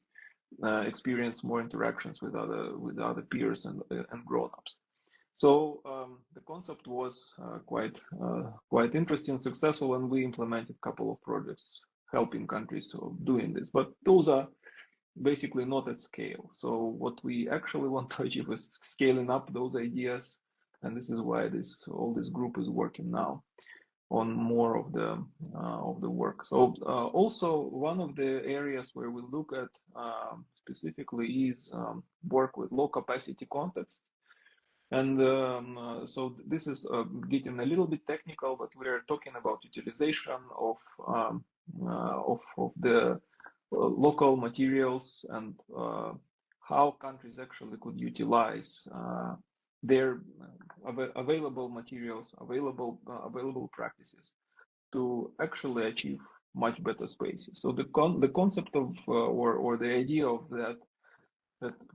experience more interactions with other peers and grown-ups. So the concept was quite interesting, successful, and we implemented a couple of projects helping countries doing this. But those are basically not at scale. So what we actually want to achieve is scaling up those ideas, and this is why all this group is working now on more of the work. So also one of the areas where we look at specifically is work with low capacity contexts. And so this is getting a little bit technical, but we are talking about utilization of the local materials and how countries actually could utilize their available materials, available practices to actually achieve much better spaces. So the concept of or the idea of that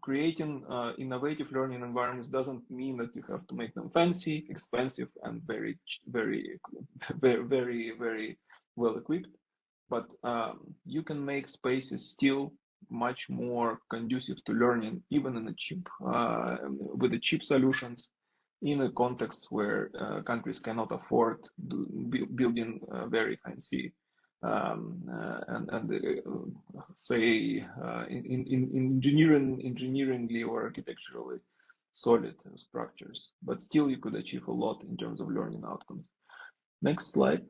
creating innovative learning environments doesn't mean that you have to make them fancy, expensive, and very well equipped, but you can make spaces still much more conducive to learning, even in a cheap with the cheap solutions, in a context where countries cannot afford building very fancy say in engineeringly or architecturally solid structures, but still you could achieve a lot in terms of learning outcomes. Next slide.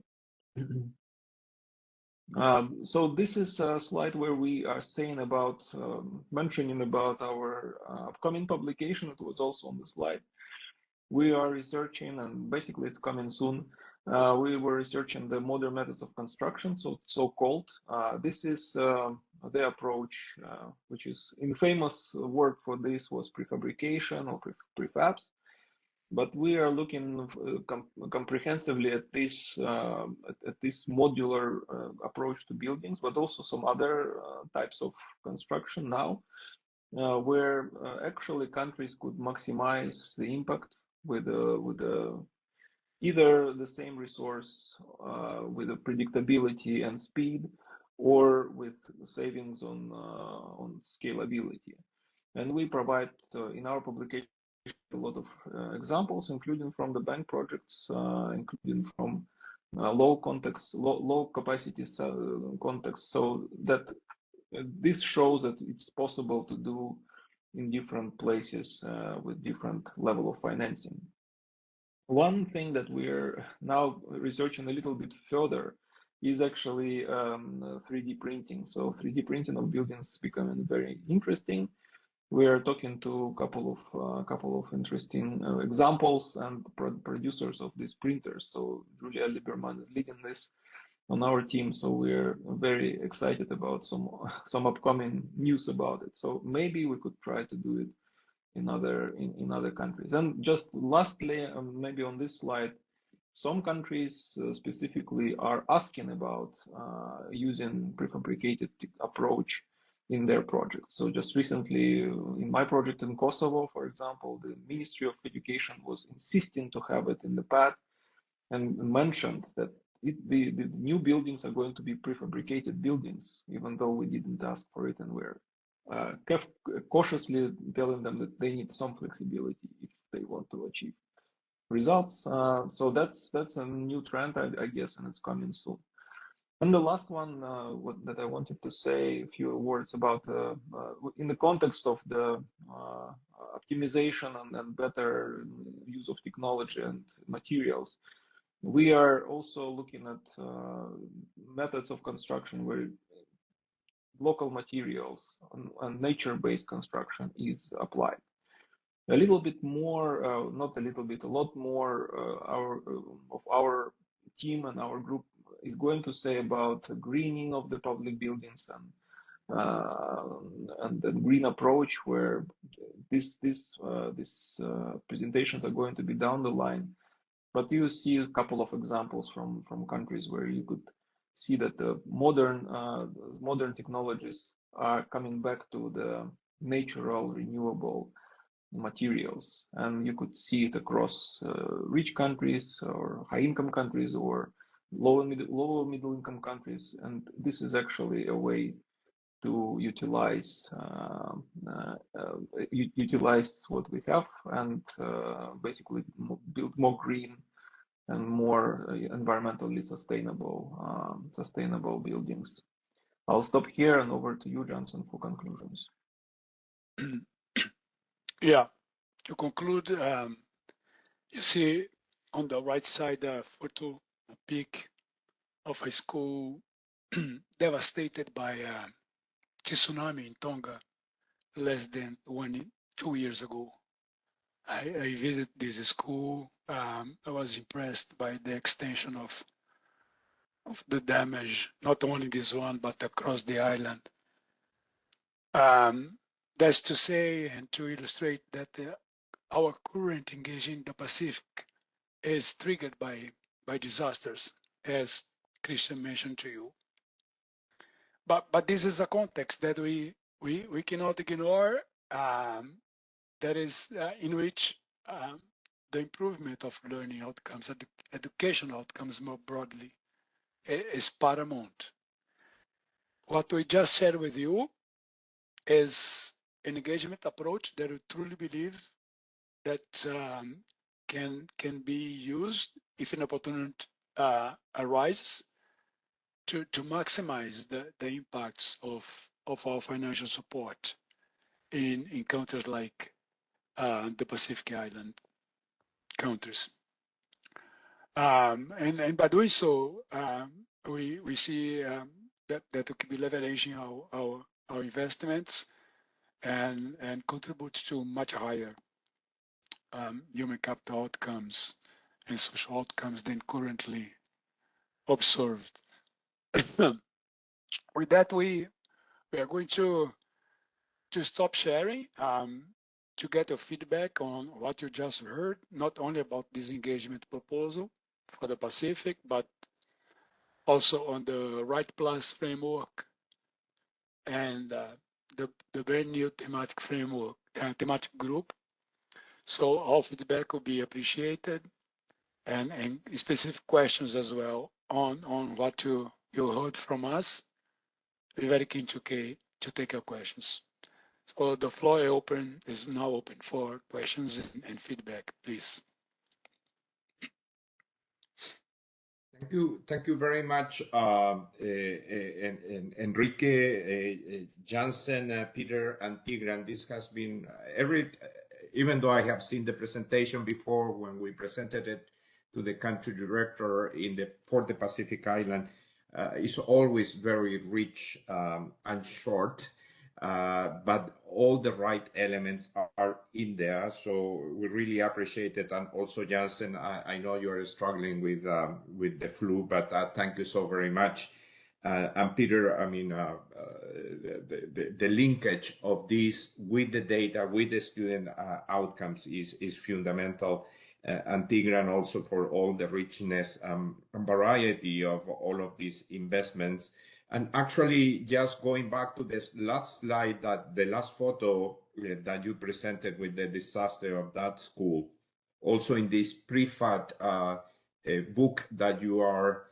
So this is a slide where we are saying about mentioning about our upcoming publication. It was also on the slide. We are researching, and basically it's coming soon. We were researching the modern methods of construction, so-called. This is the approach, which is infamous word for this was prefabrication or prefabs. But we are looking comprehensively at this modular approach to buildings, but also some other types of construction now, where actually countries could maximize the impact with either the same resource with the predictability and speed, or with savings on scalability. And we provide in our publication a lot of examples, including from the bank projects, including from low capacity context, so that this shows that it's possible to do in different places with different level of financing. One thing that we're now researching a little bit further is actually 3D printing. So 3D printing of buildings is becoming very interesting. We are talking to a couple of interesting examples and producers of these printers. So Julia Lieberman is leading this on our team. So we're very excited about some upcoming news about it. So maybe we could try to do it in other countries. And just lastly, maybe on this slide, some countries specifically are asking about using prefabricated approach in their projects. So just recently, in my project in Kosovo, for example, the Ministry of Education was insisting to have it in the path and mentioned that the new buildings are going to be prefabricated buildings, even though we didn't ask for it, and we're cautiously telling them that they need some flexibility if they want to achieve results. So that's a new trend, I guess, and it's coming soon. And the last one that I wanted to say a few words about in the context of the optimization and better use of technology and materials, we are also looking at methods of construction where local materials and nature-based construction is applied. A little bit more, not a little bit, a lot more of our team and our group is going to say about greening of the public buildings and and the green approach, where these presentations are going to be down the line. But you see a couple of examples from countries where you could see that the modern technologies are coming back to the natural, renewable materials, and you could see it across rich countries or high-income countries or lower middle income countries, and this is actually a way to utilize what we have and basically build more green and more environmentally sustainable buildings. I'll stop here and over to you, Johnson, for conclusions. Yeah, to conclude, you see on the right side a photo, a pic of a school devastated by a tsunami in Tonga less than 2 years ago. I visited this school. I was impressed by the extension of the damage, not only this one, but across the island. That's to say and to illustrate that our current engagement in the Pacific is triggered by disasters, as Christian mentioned to you. But this is a context that we cannot ignore. That is in which the improvement of learning outcomes, education outcomes more broadly, is paramount. What we just shared with you is an engagement approach that we truly believe that can be used if an opportunity arises to maximize the impacts of our financial support in countries like the Pacific Island countries. And by doing so, we see that we can be leveraging our investments and contribute to much higher human capital outcomes and social outcomes than currently observed. With that, we are going to stop sharing to get your feedback on what you just heard, not only about this engagement proposal for the Pacific, but also on the Right Plus framework and the very new thematic framework, thematic group. So all feedback will be appreciated, and specific questions as well on what you heard from us. We're very keen to take your questions. So the floor is now open for questions and feedback, please. Thank you very much, Enrique, Jansen, Peter, and Tigran. This has been even though I have seen the presentation before when we presented it to the country director for the Pacific Island, it's always very rich and short. But all the right elements are in there, so we really appreciate it. And also, Jansen, I know you are struggling with the flu, but thank you so very much. And Peter, I mean, the linkage of this with the data, with the student outcomes is fundamental. And Tigran also for all the richness and variety of all of these investments. And actually, just going back to this last slide, the last photo that you presented with the disaster of that school, also in this prefab book that you were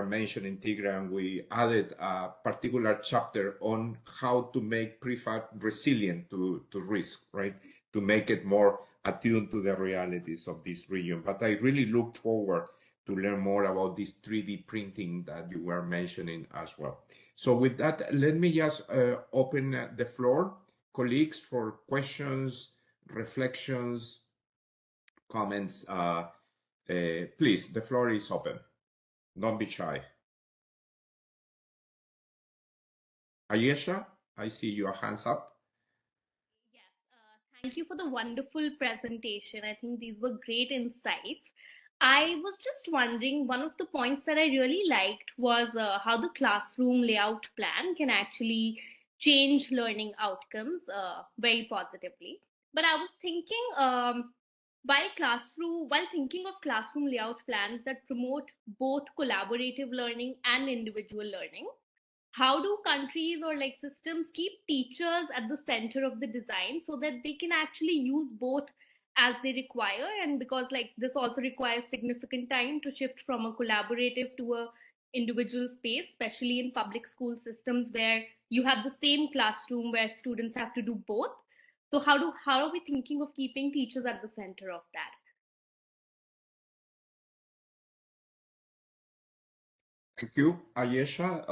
mentioning, Tigran, we added a particular chapter on how to make prefab resilient to risk, right? To make it more attuned to the realities of this region. But I really look forward to learn more about this 3D printing that you were mentioning as well. So with that, let me just open the floor, colleagues, for questions, reflections, comments. Please, the floor is open. Don't be shy. Ayesha, I see your hands up. Yes, thank you for the wonderful presentation. I think these were great insights. I was just wondering, one of the points that I really liked was how the classroom layout plan can actually change learning outcomes very positively. But I was thinking, while thinking of classroom layout plans that promote both collaborative learning and individual learning, how do countries or like systems keep teachers at the center of the design so that they can actually use both as they require? And because like this also requires significant time to shift from a collaborative to a individual space, especially in public school systems where you have the same classroom where students have to do both. So how are we thinking of keeping teachers at the center of that? Thank you, Ayesha.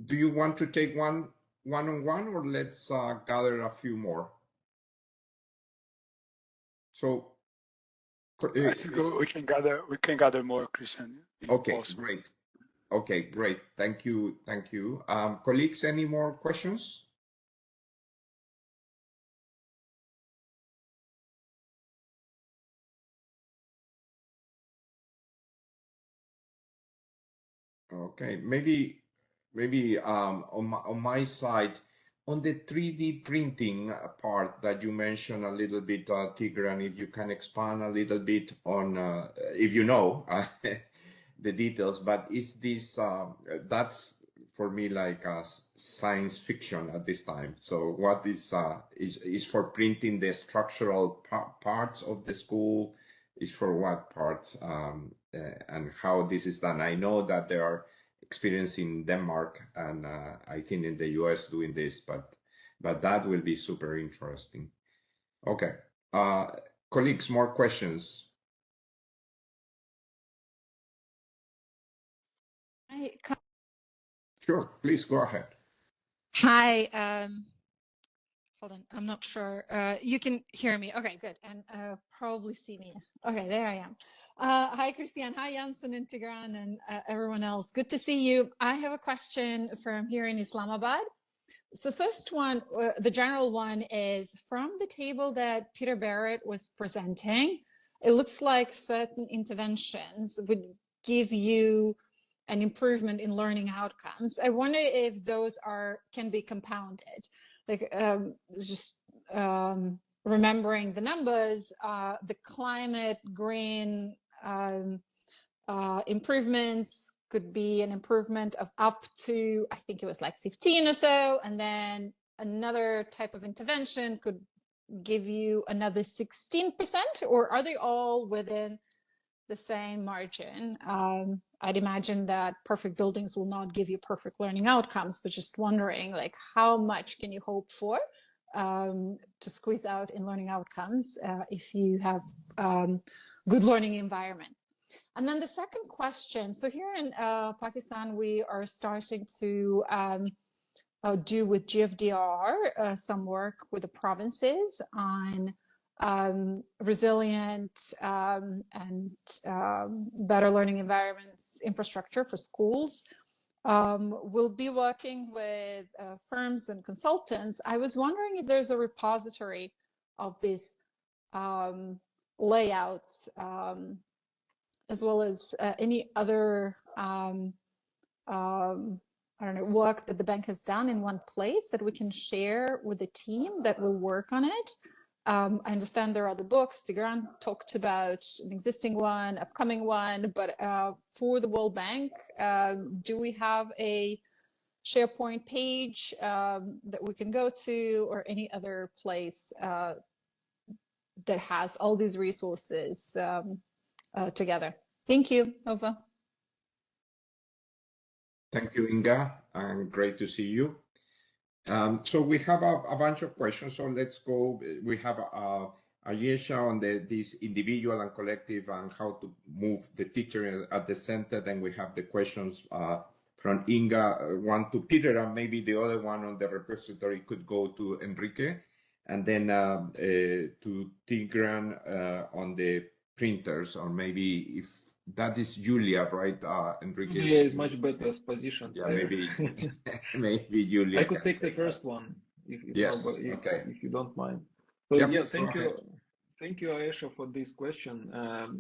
Do you want to take one-on-one, or let's gather a few more? So, I think we can gather more, Christian, if okay, possible. great. Okay, great. Thank you. Thank you. Colleagues, any more questions? Okay, maybe on my side, on the 3D printing part that you mentioned a little bit, Tigran, if you can expand a little bit on, if you know the details, but is this that's for me like science fiction at this time. So what is for printing the structural parts of the school? Is for what parts, and how this is done? I know that there are experience in Denmark and I think in the US doing this, but that will be super interesting. Okay, colleagues, more questions? Sure, please go ahead. Hi, hold on, I'm not sure. You can hear me. Okay, good. And probably see me. Okay, there I am. Hi, Christian. Hi, Janssen and Tigran and everyone else. Good to see you. I have a question from here in Islamabad. So first one, the general one is from the table that Peter Barrett was presenting. It looks like certain interventions would give you an improvement in learning outcomes. I wonder if those can be compounded. Like just remembering the numbers, the climate green improvements could be an improvement of up to, I think it was like 15 or so, and then another type of intervention could give you another 16%, or are they all within the same margin? I'd imagine that perfect buildings will not give you perfect learning outcomes, but just wondering like how much can you hope for to squeeze out in learning outcomes if you have good learning environment. And then the second question, so here in Pakistan, we are starting to do with GFDR some work with the provinces on resilient and better learning environments infrastructure for schools. We'll be working with firms and consultants. I was wondering if there's a repository of these layouts, as well as any other I don't know, work that the bank has done in one place that we can share with the team that will work on it. I understand there are other books. Tigran talked about an existing one, upcoming one, but for the World Bank, do we have a SharePoint page that we can go to, or any other place that has all these resources together? Thank you. Over. Thank you, Inga, and great to see you. So we have a bunch of questions, so let's go. We have Ayesha on this individual and collective and how to move the teacher at the center. Then we have the questions from Inga, one to Peter, and maybe the other one on the repository could go to Enrique, and then to Tigran on the printers, or maybe if that is Julia, right, Enrique? Julia is much better positioned. Yeah, maybe maybe Julia. I could take the first one if yes, okay. If you don't mind. So yeah, yeah, thank you. Thank you, Aisha, for this question.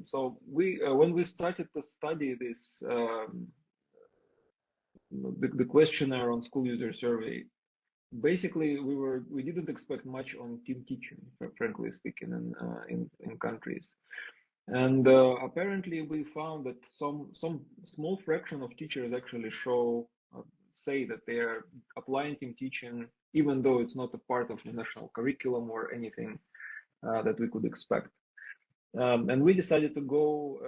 So we, when we started to study this, the questionnaire on school user survey, basically we didn't expect much on team teaching, frankly speaking, in countries. And apparently we found that some small fraction of teachers actually say that they are applying team teaching, even though it's not a part of the national curriculum or anything that we could expect. And we decided to go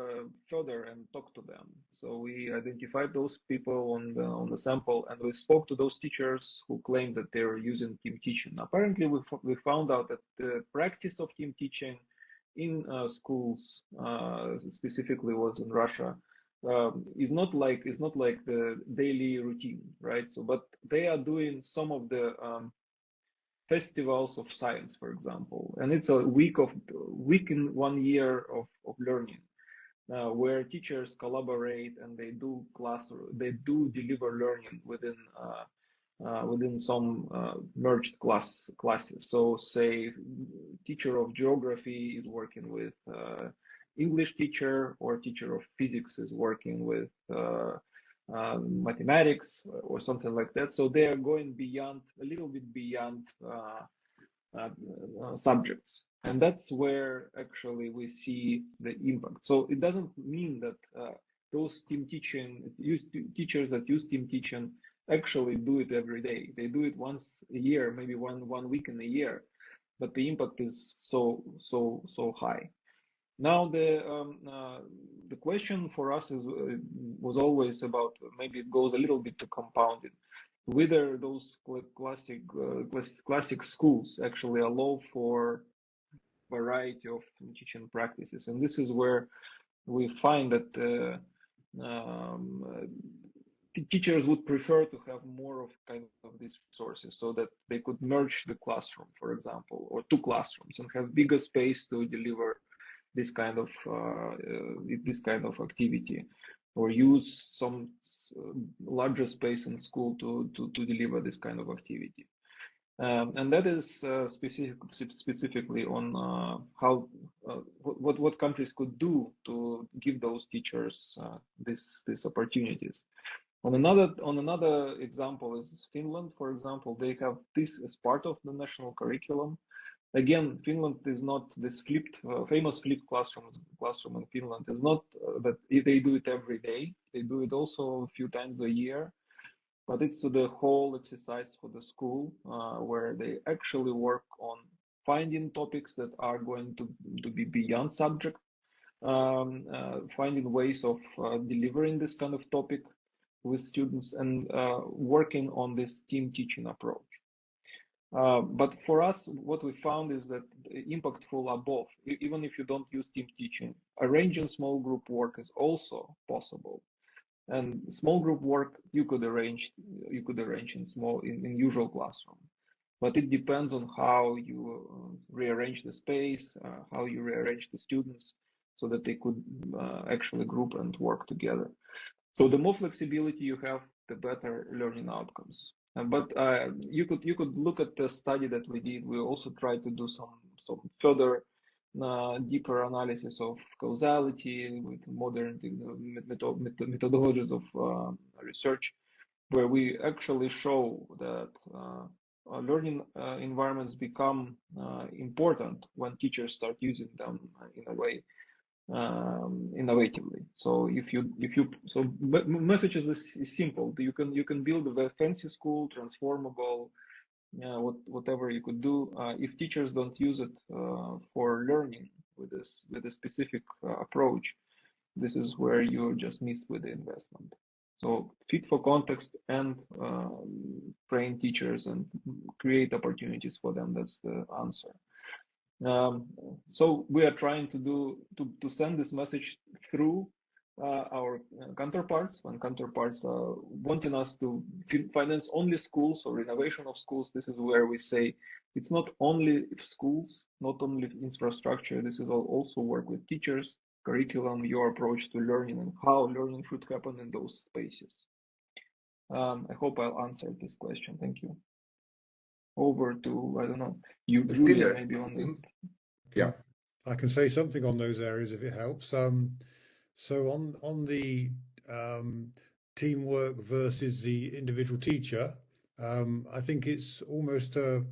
further and talk to them. So we identified those people on the sample, and we spoke to those teachers who claimed that they were using team teaching. Apparently, we found out that the practice of team teaching in schools, specifically was in Russia, is not like the daily routine, right? So, but they are doing some of the festivals of science, for example, and it's a week in 1 year of learning, where teachers collaborate and they do deliver learning within some merged classes. So, say, teacher of geography is working with English teacher, or teacher of physics is working with mathematics or something like that. So they are going a little bit beyond subjects, and that's where actually we see the impact. So it doesn't mean that those teachers that use team teaching actually do it every day. They do it once a year, maybe one week in a year, but the impact is so high. Now the question for us was always about, maybe it goes a little bit to compounding, whether those classic schools actually allow for variety of teaching practices, and this is where we find that teachers would prefer to have more of kind of these resources, so that they could merge the classroom, for example, or two classrooms, and have bigger space to deliver this kind of activity, or use some larger space in school to deliver this kind of activity. And that is specifically on what countries could do to give those teachers these opportunities. On another example is Finland, for example. They have this as part of the national curriculum. Again, Finland is not this famous flipped classroom in Finland is not that they do it every day. They do it also a few times a year, but it's the whole exercise for the school, where they actually work on finding topics that are going to be beyond subject, finding ways of delivering this kind of topic with students, and working on this team teaching approach. But for us, what we found is that impactful are both. Even if you don't use team teaching, arranging small group work is also possible. And small group work you could arrange in usual classroom, but it depends on how you rearrange the space, how you rearrange the students, so that they could actually group and work together. So the more flexibility you have, the better learning outcomes. But you could look at the study that we did. We also tried to do some further deeper analysis of causality with modern methodologies of research, where we actually show that learning environments become important when teachers start using them in a way innovatively. So message is simple. You can build a fancy school, transformable, whatever you could do. If teachers don't use it for learning with a specific approach, this is where you're just missed with the investment. So fit for context and train teachers and create opportunities for them. That's the answer. So we are trying to send this message through our counterparts. When counterparts are wanting us to finance only schools or renovation of schools, this is where we say it's not only schools, not only infrastructure. This is also work with teachers, curriculum, your approach to learning, and how learning should happen in those spaces. I hope I'll answer this question. Thank you. Over to, I don't know, you, Julia, maybe on the... Yeah. I can say something on those areas if it helps. So on the teamwork versus the individual teacher, I think it's almost a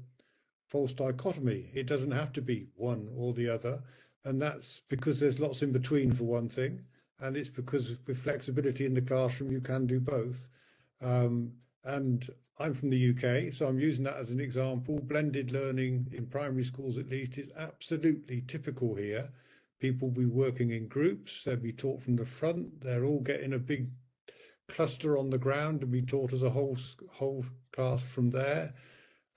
false dichotomy. It doesn't have to be one or the other, and that's because there's lots in between for one thing, and it's because with flexibility in the classroom you can do both. And I'm from the UK, so I'm using that as an example. Blended learning in primary schools, at least, is absolutely typical here. People will be working in groups, they'll be taught from the front, they're all getting a big cluster on the ground and be taught as a whole class from there.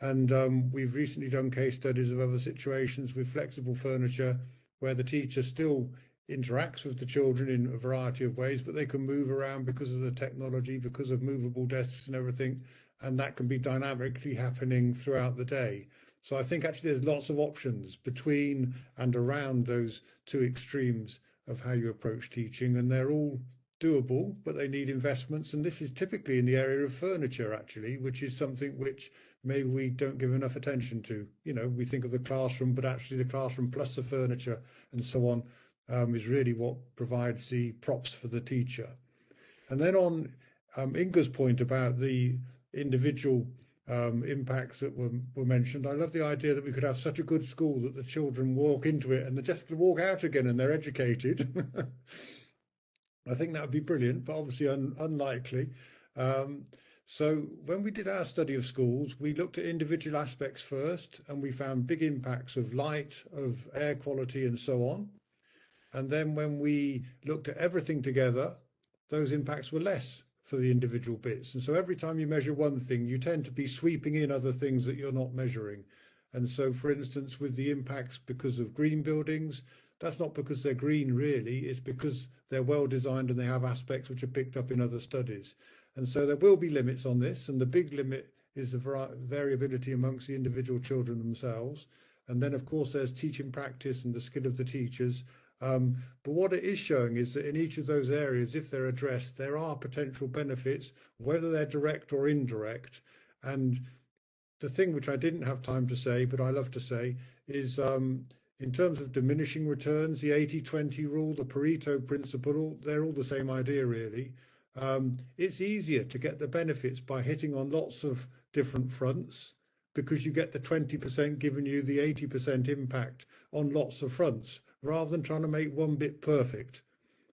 And we've recently done case studies of other situations with flexible furniture where the teacher still interacts with the children in a variety of ways, but they can move around because of the technology, because of movable desks and everything, and that can be dynamically happening throughout the day. So I think actually there's lots of options between and around those two extremes of how you approach teaching, and they're all doable, but they need investments. And this is typically in the area of furniture, actually, which is something which maybe we don't give enough attention to. You know, we think of the classroom, but actually the classroom plus the furniture and so on is really what provides the props for the teacher. And then on Inga's point about the individual impacts that were mentioned, I love the idea that we could have such a good school that the children walk into it and they just walk out again and they're educated. I think that would be brilliant, but obviously unlikely. So when we did our study of schools, we looked at individual aspects first, and we found big impacts of light, of air quality, and so on. And then when we looked at everything together, those impacts were less for the individual bits. And so every time you measure one thing, you tend to be sweeping in other things that you're not measuring. And so, for instance, with the impacts because of green buildings, that's not because they're green, really. It's because they're well designed and they have aspects which are picked up in other studies. And so there will be limits on this. And the big limit is the variability amongst the individual children themselves. And then, of course, there's teaching practice and the skill of the teachers. But what it is showing is that in each of those areas, if they're addressed, there are potential benefits, whether they're direct or indirect. And the thing which I didn't have time to say, but I love to say, is in terms of diminishing returns, the 80-20 rule, the Pareto principle, they're all the same idea, really. It's easier to get the benefits by hitting on lots of different fronts because you get the 20% giving you the 80% impact on lots of fronts, rather than trying to make one bit perfect.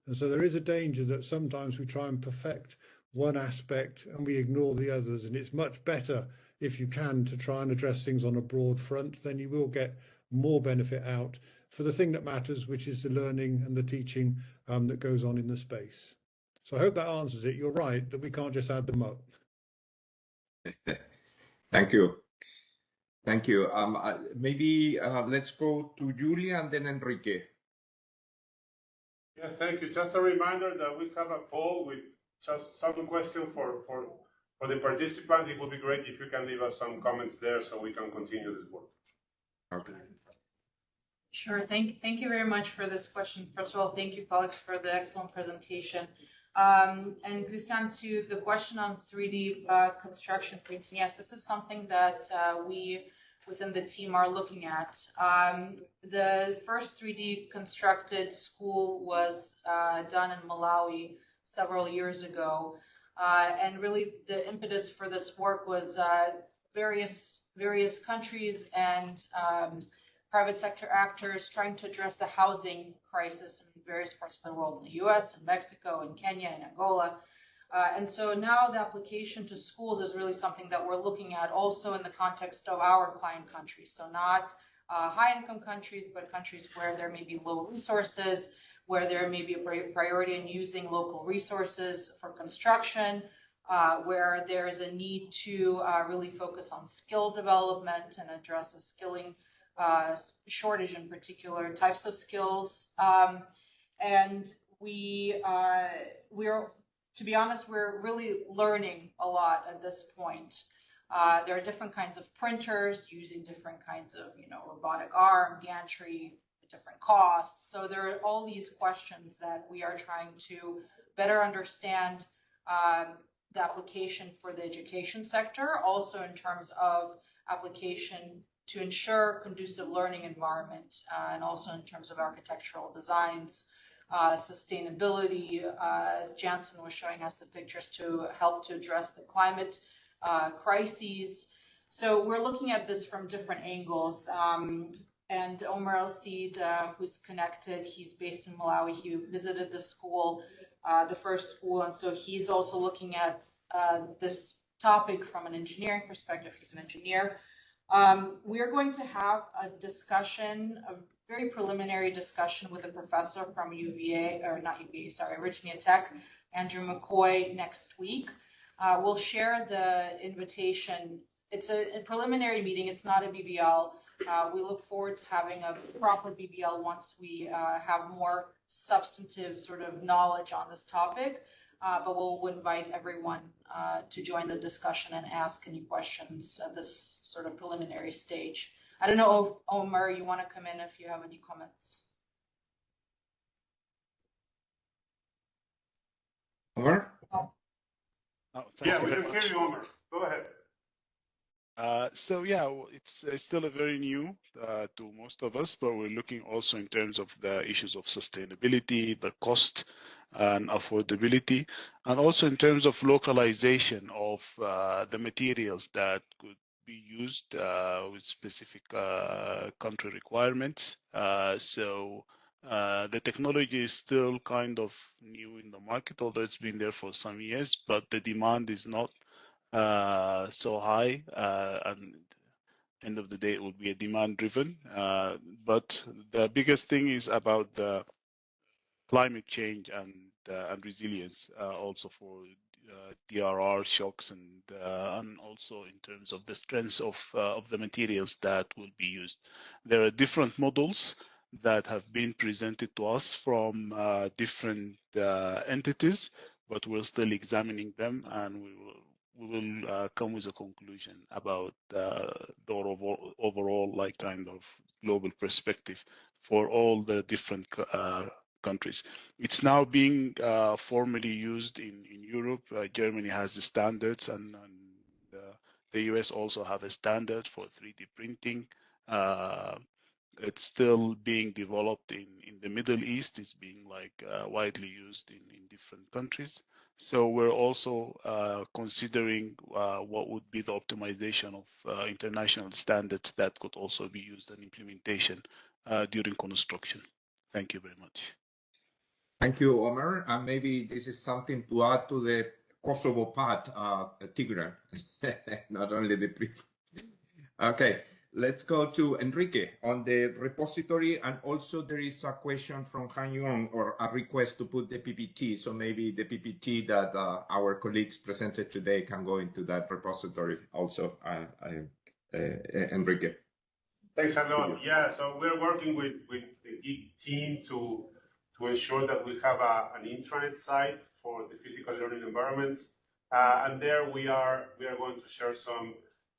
And so there is a danger that sometimes we try and perfect one aspect and we ignore the others. And it's much better, if you can, to try and address things on a broad front. Then you will get more benefit out for the thing that matters, which is the learning and the teaching that goes on in the space. So I hope that answers it. You're right that we can't just add them up. Thank you. Thank you. Maybe let's go to Julia and then Enrique. Yeah, thank you. Just a reminder that we have a poll with just some question for the participants. It would be great if you can leave us some comments there so we can continue this work. Okay. Sure. Thank you very much for this question. First of all, thank you, Felix, for the excellent presentation. And Christian, to the question on 3D construction printing, yes, this is something that we within the team are looking at. The first 3D constructed school was done in Malawi several years ago. And really the impetus for this work was various countries and private sector actors trying to address the housing crisis in various parts of the world, in the US and Mexico and Kenya and Angola. And so now the application to schools is really something that we're looking at also in the context of our client countries. So not high-income countries, but countries where there may be low resources, where there may be a priority in using local resources for construction, where there is a need to really focus on skill development and address a skilling shortage in particular types of skills. And we're, to be honest, we're really learning a lot at this point. There are different kinds of printers using different kinds of, robotic arm, gantry, different costs. So there are all these questions that we are trying to better understand the application for the education sector, also in terms of application to ensure conducive learning environment, and also in terms of architectural designs, sustainability, as Jansen was showing us the pictures, to help to address the climate crises. So we're looking at this from different angles. And Omar El-Sid, who's connected, he's based in Malawi. He visited the school, the first school, and so he's also looking at this topic from an engineering perspective. He's an engineer. We are going to have a discussion, a very preliminary discussion with a professor from UVA, or not UVA, sorry, Virginia Tech, Andrew McCoy, next week. We'll share the invitation. It's a preliminary meeting. It's not a BBL. We look forward to having a proper BBL once we have more substantive sort of knowledge on this topic. But we'll invite everyone to join the discussion and ask any questions at this sort of preliminary stage. I don't know if, Omar, you want to come in if you have any comments. Omar? Oh, yeah, we can hear you, Omar. Go ahead. So yeah, it's still very new to most of us, but we're looking also in terms of the issues of sustainability, the cost and affordability, and also in terms of localization of the materials that could be used with specific country requirements. So the technology is still kind of new in the market, although it's been there for some years, but the demand is not so high, and end of the day it will be a demand driven, but the biggest thing is about the climate change and resilience, also for DRR shocks, and also in terms of the strength of the materials that will be used. There are different models that have been presented to us from different entities, but we're still examining them, and we will come with a conclusion about the overall like kind of global perspective for all the different countries. It's now being formally used in Europe. Germany has the standards, and the US also have a standard for 3D printing. It's still being developed in the Middle East. It's being like widely used in different countries. So we're also considering what would be the optimization of international standards that could also be used in implementation during construction. Thank you very much. Thank you, Omar. And maybe this is something to add to the Kosovo part, Tigran, not only the brief. Okay, let's go to Enrique on the repository. And also there is a question from Han Yuan, or a request to put the PPT. So maybe the PPT that our colleagues presented today can go into that repository also, Enrique. Thanks a lot. Yeah, so we're working with the GEEK team to ensure that we have an intranet site for the physical learning environments. And there we are going to share some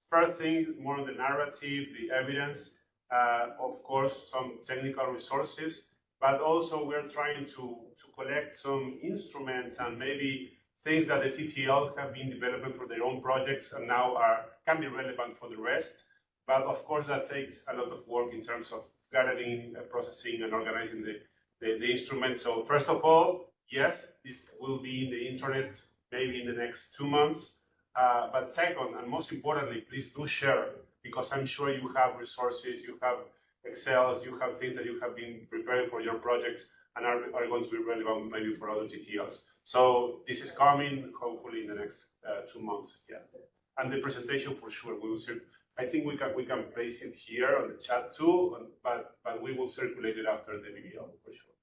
first things, more on the narrative, the evidence, of course, some technical resources, but also we're trying to collect some instruments and maybe things that the TTL have been developing for their own projects and now can be relevant for the rest. But of course, that takes a lot of work in terms of gathering, processing, and organizing the instruments. So first of all, yes, this will be in the internet maybe in the next 2 months. But second, and most importantly, please do share, because I'm sure you have resources, you have Excels, you have things that you have been preparing for your projects and are going to be relevant maybe for other TTLs. So this is coming hopefully in the next 2 months. Yeah, and the presentation for sure we will see. I think we can paste it here on the chat too, but we will circulate it after the video for sure.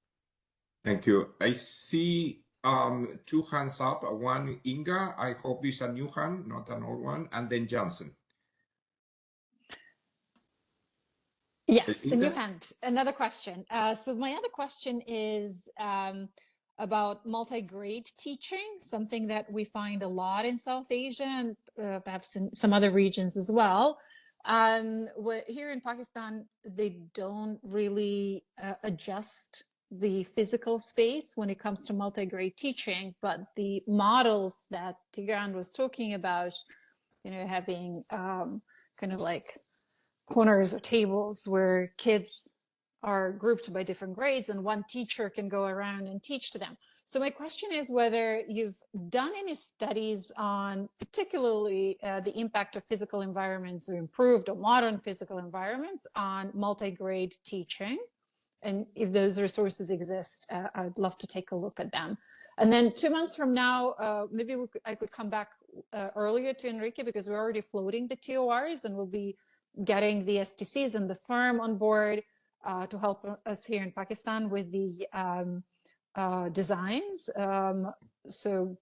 Thank you. I see 2 hands up. One, Inga, I hope it's a new hand, not an old one, and then Johnson. Yes, a new hand. Another question. So my other question is about multi-grade teaching, something that we find a lot in South Asia and perhaps in some other regions as well. Here in Pakistan, they don't really adjust the physical space when it comes to multi-grade teaching, but the models that Tigran was talking about, you know, having kind of like corners or tables where kids are grouped by different grades and one teacher can go around and teach to them. So my question is whether you've done any studies on particularly the impact of physical environments or improved or modern physical environments on multi-grade teaching. And if those resources exist, I'd love to take a look at them. And then 2 months from now, maybe I could come back earlier to Enrique, because we're already floating the TORs and we'll be getting the STCs and the firm on board to help us here in Pakistan with the designs. So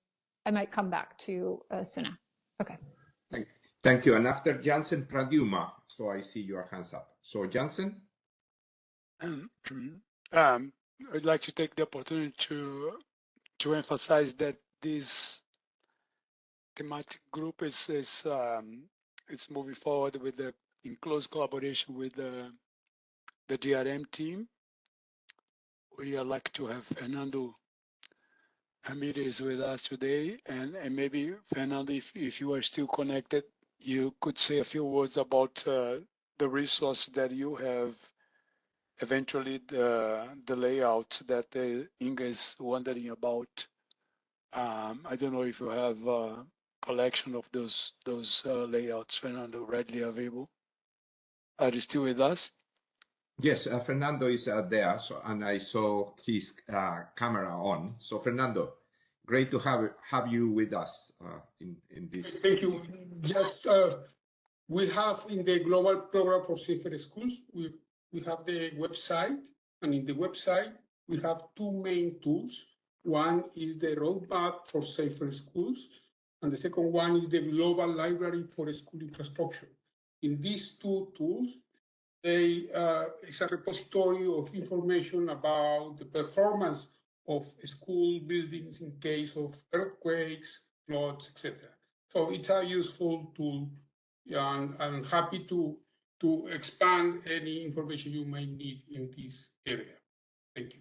I might come back to you sooner. Okay. Thank you. And after Jansen, Pradyuma. So I see your hands up. So Jansen? I'd like to take the opportunity to emphasize that this thematic group is moving forward with in close collaboration with the DRM team. We are lucky to have Fernando Ramirez with us today, and maybe Fernando, if you are still connected, you could say a few words about the resource that you have, eventually the layout that Inga is wondering about. I don't know if you have a collection of those layouts, Fernando, readily available. Are you still with us? Yes, Fernando is there, and I saw his camera on. So Fernando, great to have you with us in this. Thank you. Just we have in the global program for safer schools, we have the website, and in the website we have two main tools. One is the roadmap for safer schools, and the second one is the global library for school infrastructure. In these two tools, it's a repository of information about the performance of school buildings in case of earthquakes, floods, etc. So it's a useful tool, and I'm happy to expand any information you may need in this area. Thank you.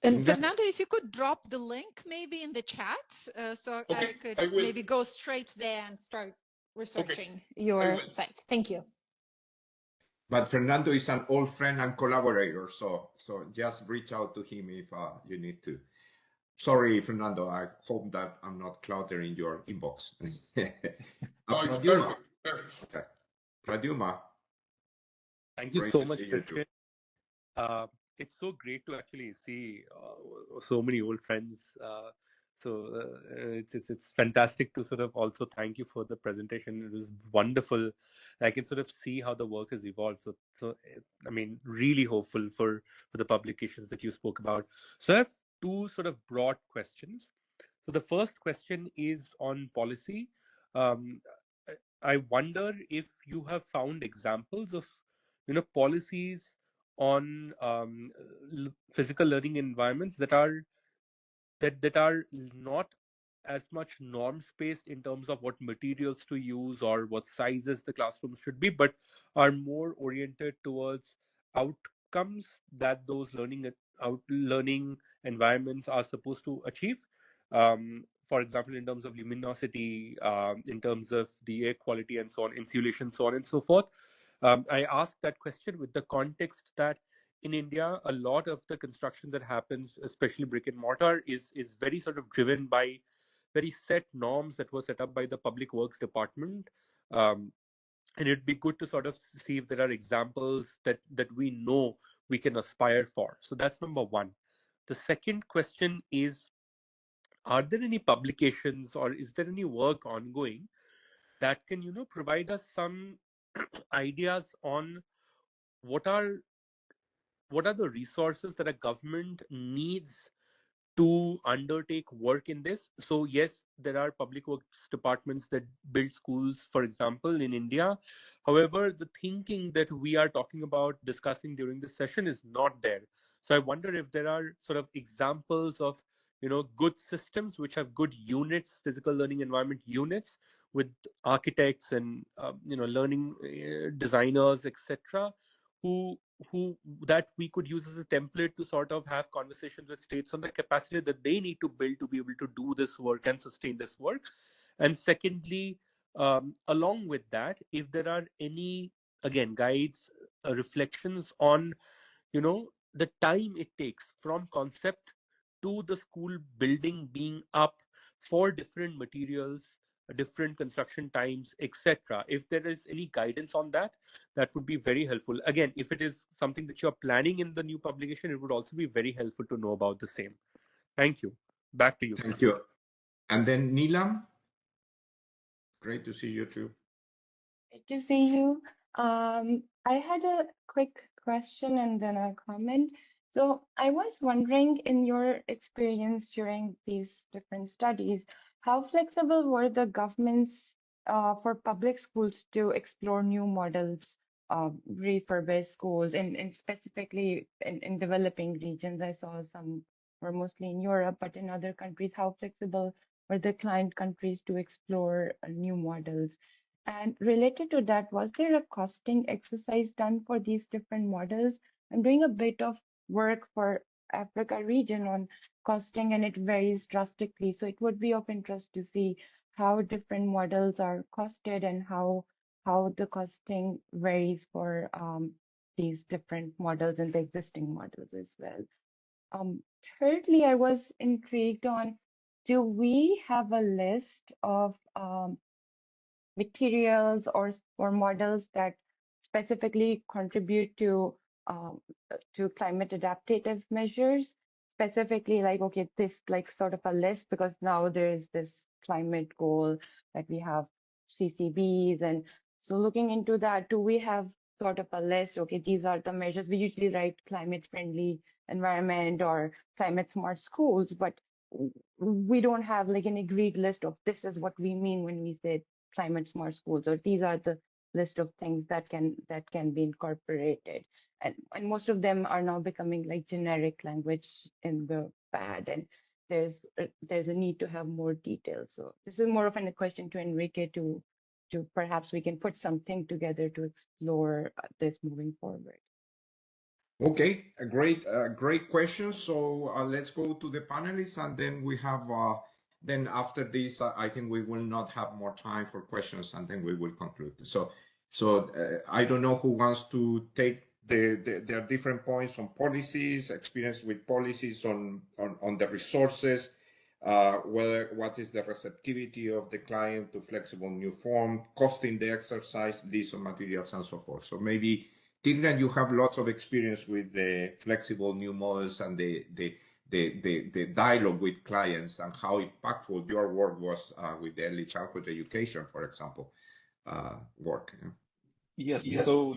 And Fernando, if you could drop the link maybe in the chat, so okay, I could maybe go straight there and start researching your site. Thank you. But Fernando is an old friend and collaborator, so just reach out to him if you need to. Sorry, Fernando, I hope that I'm not cluttering your inbox. No, it's perfect. Okay. Pradyuma. Thank you so much, Christian. It's so great to actually see so many old friends. It's fantastic to sort of also thank you for the presentation. It was wonderful. I can sort of see how the work has evolved. So I mean, really hopeful for the publications that you spoke about. So I have two sort of broad questions. So the first question is on policy. I wonder if you have found examples of, policies on physical learning environments that are not as much norms-based in terms of what materials to use or what sizes the classrooms should be, but are more oriented towards outcomes that those learning environments are supposed to achieve. For example, in terms of luminosity, in terms of the air quality and so on, insulation, so on and so forth. I asked that question with the context that in India, a lot of the construction that happens, especially brick and mortar, is very sort of driven by very set norms that were set up by the Public Works Department. And it'd be good to sort of see if there are examples that we know we can aspire for. So that's number one. The second question is, are there any publications or is there any work ongoing that can, provide us some ideas on what are the resources that a government needs to undertake work in this? So yes, there are public works departments that build schools, for example, in India. However, the thinking that we are talking about discussing during this session is not there. So I wonder if there are sort of examples of, good systems which have good units, physical learning environment units with architects and, learning designers, etc., who that we could use as a template to sort of have conversations with states on the capacity that they need to build to be able to do this work and sustain this work. And secondly, Along with that, if there are any, again, guides, reflections on, the time it takes from concept to the school building being up for different materials, different construction times, etc. If there is any guidance on that, that would be very helpful. Again, if it is something that you're planning in the new publication, it would also be very helpful to know about the same. Thank you. Back to you. Thank you. And then Neelam, great to see you too. Good to see you. I had a quick question and then a comment. So I was wondering, in your experience during these different studies, how flexible were the governments for public schools to explore new models of refurbished schools, and specifically in developing regions? I saw some were mostly in Europe, but in other countries, how flexible were the client countries to explore new models? And related to that, was there a costing exercise done for these different models? I'm doing a bit of work for Africa region on costing, and it varies drastically. So it would be of interest to see how different models are costed and how the costing varies for these different models and the existing models as well. Thirdly, I was intrigued on, do we have a list of materials or models that specifically contribute to climate adaptative measures? Specifically, like, okay, this like sort of a list, because now there is this climate goal that we have CCBs, and so looking into that, do we have sort of a list? Okay, these are the measures. We usually write climate friendly environment or climate smart schools, but we don't have like an agreed list of this is what we mean when we say climate smart schools, or these are the list of things that can be incorporated, and most of them are now becoming like generic language in the pad, and there's a need to have more details. So this is more of a question to Enrique, to perhaps we can put something together to explore this moving forward. Okay, a great question. So let's go to the panelists, and then we have then after this, I think we will not have more time for questions, and then we will conclude. So I don't know who wants to take their different points on policies, experience with policies on the resources, what is the receptivity of the client to flexible new form, costing the exercise, list of materials, and so forth. So maybe, Tigran, you have lots of experience with the flexible new models and the dialogue with clients, and how impactful your work was with the early childhood education, for example, work. Yes. So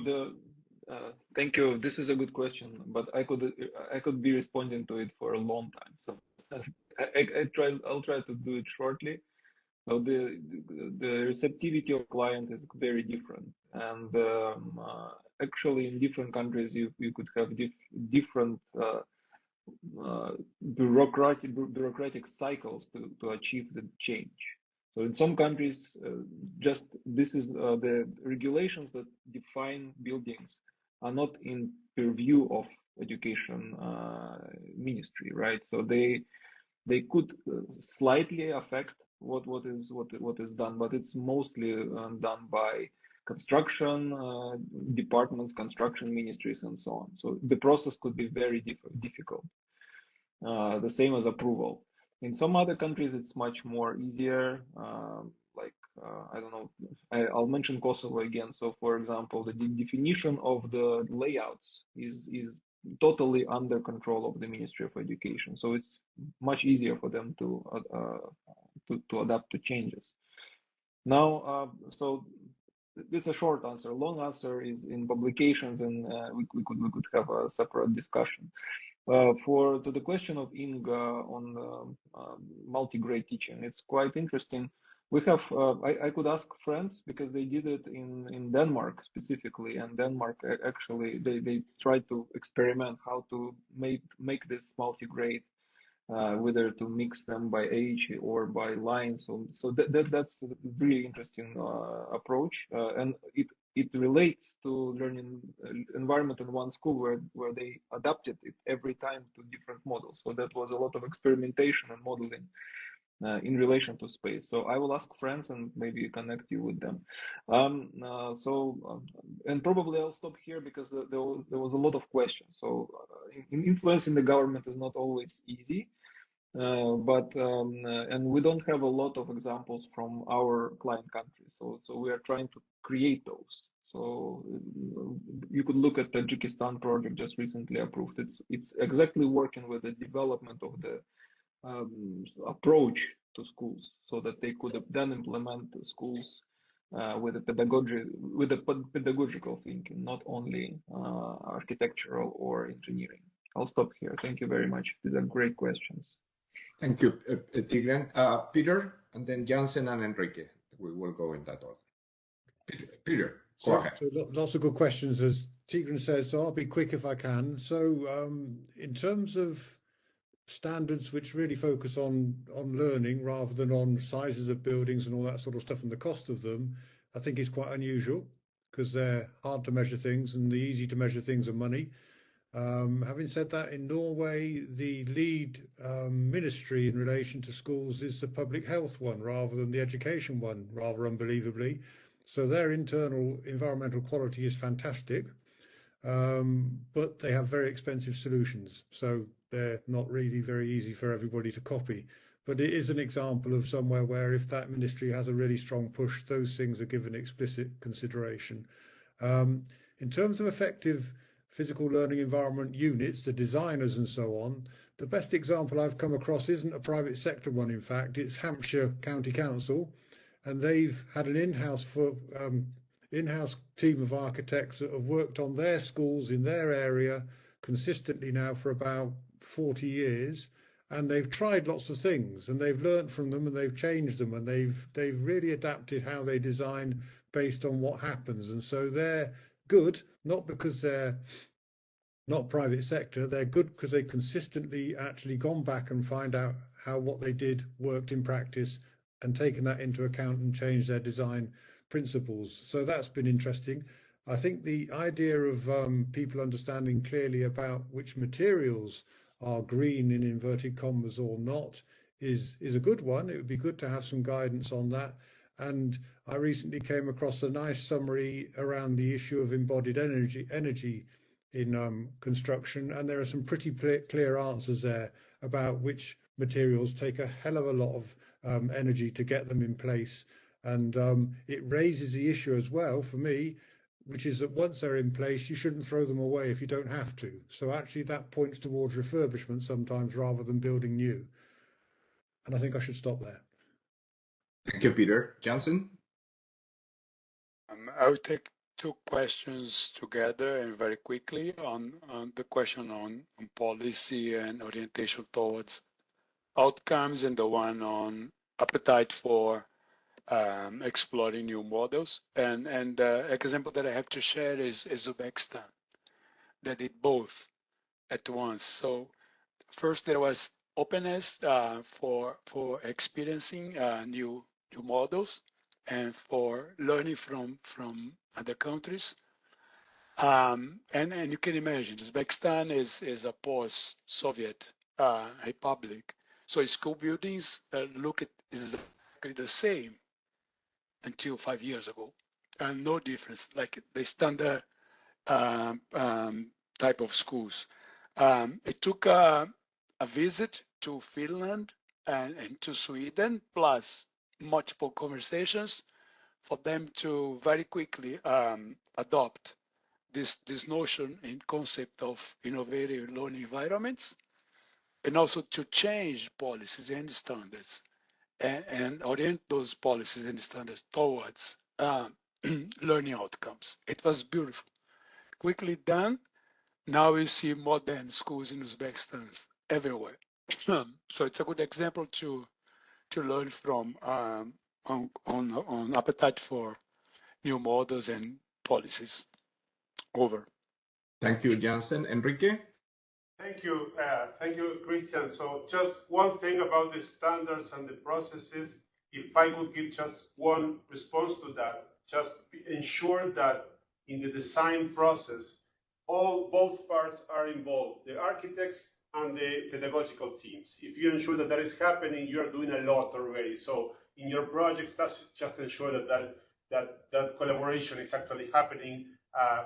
thank you. This is a good question, but I could be responding to it for a long time. So I'll try to do it shortly. So the receptivity of client is very different, and actually in different countries you could have different bureaucratic cycles to achieve the change. So in some countries, just this is the regulations that define buildings are not in purview of education ministry, right? So they could slightly affect what is done, but it's mostly done by construction departments, construction ministries, and so on. So the process could be very difficult. The same as approval. In some other countries, it's much more easier. I don't know. I'll mention Kosovo again. So, for example, the definition of the layouts is totally under control of the Ministry of Education. So it's much easier for them to adapt to changes. Now, so this is a short answer. Long answer is in publications, and we could have a separate discussion. To the question of Inga on multi-grade teaching, it's quite interesting. We have I could ask friends, because they did it in Denmark specifically, and Denmark actually they tried to experiment how to make this multi-grade, whether to mix them by age or by line. So that's a really interesting approach, and it relates to learning environment in one school where they adapted it every time to different models. So that was a lot of experimentation and modeling. in relation to space. So I will ask friends and maybe connect you with them. And probably I'll stop here because there was a lot of questions. So influencing the government is not always easy. And we don't have a lot of examples from our client countries, so we are trying to create those. So you could look at Tajikistan project just recently approved. It's exactly working with the development of the approach to schools, so that they could then implement the schools with a pedagogical thinking, not only architectural or engineering. I'll stop here. Thank you very much. These are great questions. Thank you, Tigran. Peter, and then Jansen and Enrique. We will go in that order. Peter, go ahead. So lots of good questions, as Tigran says, so I'll be quick if I can. So in terms of standards which really focus on learning rather than on sizes of buildings and all that sort of stuff and the cost of them, I think is quite unusual because they're hard to measure things and the easy to measure things are money. Having said that, in Norway, the lead ministry in relation to schools is the public health one rather than the education one, rather unbelievably. So their internal environmental quality is fantastic, but they have very expensive solutions. So they're not really very easy for everybody to copy. But it is an example of somewhere where if that ministry has a really strong push, those things are given explicit consideration. In terms of effective physical learning environment units, the designers and so on, the best example I've come across isn't a private sector one, in fact, it's Hampshire County Council, and they've had an in-house team of architects that have worked on their schools in their area consistently now for about 40 years, and they've tried lots of things and they've learned from them and they've changed them and they've really adapted how they design based on what happens. And so they're good, not because they're not private sector, they're good because they consistently actually gone back and find out how what they did worked in practice and taken that into account and changed their design principles. So that's been interesting. I think the idea of people understanding clearly about which materials are green in inverted commas or not is a good one. It would be good to have some guidance on that. And I recently came across a nice summary around the issue of embodied energy in construction, and there are some pretty clear answers there about which materials take a hell of a lot of energy to get them in place. And it raises the issue as well for me, which is that once they're in place, you shouldn't throw them away if you don't have to. So actually that points towards refurbishment sometimes rather than building new. And I think I should stop there. Thank you, Peter. Jansen? I will take two questions together and very quickly on the question on policy and orientation towards outcomes, and the one on appetite for exploring new models. And the example that I have to share is Uzbekistan, that did both at once. So first there was openness for experiencing new models and for learning from other countries. And you can imagine Uzbekistan is a post-Soviet republic. So school buildings look at exactly the same until 5 years ago, and no difference, like the standard type of schools. It took a visit to Finland and to Sweden, plus multiple conversations for them to very quickly adopt this notion and concept of innovative learning environments, and also to change policies and standards and orient those policies and standards towards learning outcomes. It was beautiful, quickly done. Now we see modern schools in Uzbekistan everywhere. So it's a good example to learn from on appetite for new models and policies. Over. Thank you, Jansen. Enrique? Thank you, Christian. So just one thing about the standards and the processes, if I could give just one response to that, just ensure that in the design process, both parts are involved. The architects and the pedagogical teams. If you ensure that that is happening, you are doing a lot already. So in your projects, just ensure that collaboration is actually happening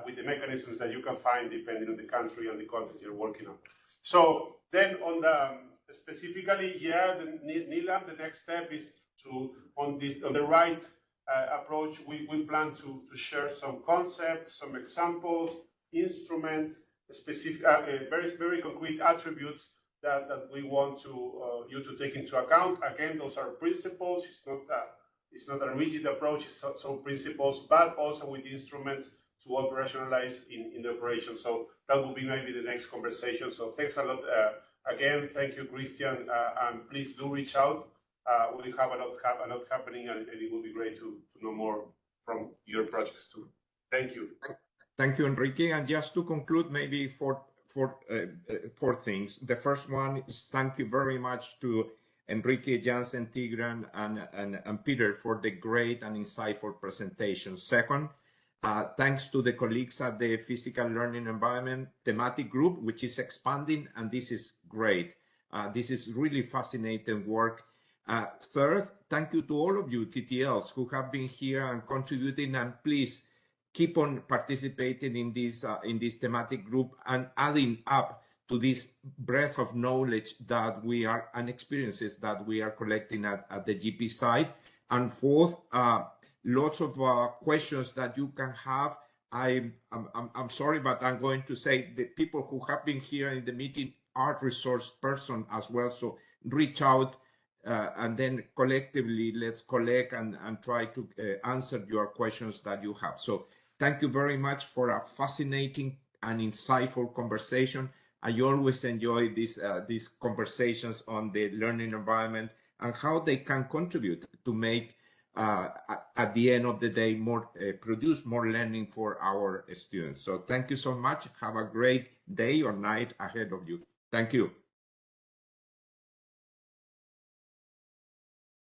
with the mechanisms that you can find depending on the country and the context you're working on. So then on the specifically, yeah, the NILAM, the next step is to, on the right approach, we plan to share some concepts, some examples, instruments, specific, very concrete attributes that we want you to take into account. Again, those are principles. It's not a rigid approach. It's some principles, but also with instruments to operationalize in the operation. So that will be maybe the next conversation. So thanks a lot. Again, thank you, Christian, and please do reach out. We have a lot happening, and it will be great to know more from your projects too. Thank you. Thank you, Enrique. And just to conclude, maybe four things. The first one is thank you very much to Enrique, Jansen, Tigran, and Peter for the great and insightful presentation. Second, thanks to the colleagues at the Physical Learning Environment Thematic Group, which is expanding, and this is great. This is really fascinating work. Third, thank you to all of you TTLs who have been here and contributing, and please keep on participating in this thematic group and adding up to this breadth of knowledge that we are and experiences that we are collecting at the GP side. And fourth, lots of questions that you can have. I'm sorry, but I'm going to say the people who have been here in the meeting are resource person as well. So reach out and then collectively let's collect and try to answer your questions that you have. So thank you very much for a fascinating and insightful conversation. I always enjoy these conversations on the learning environment and how they can contribute to make at the end of the day produce more learning for our students. So thank you so much. Have a great day or night ahead of you. Thank you.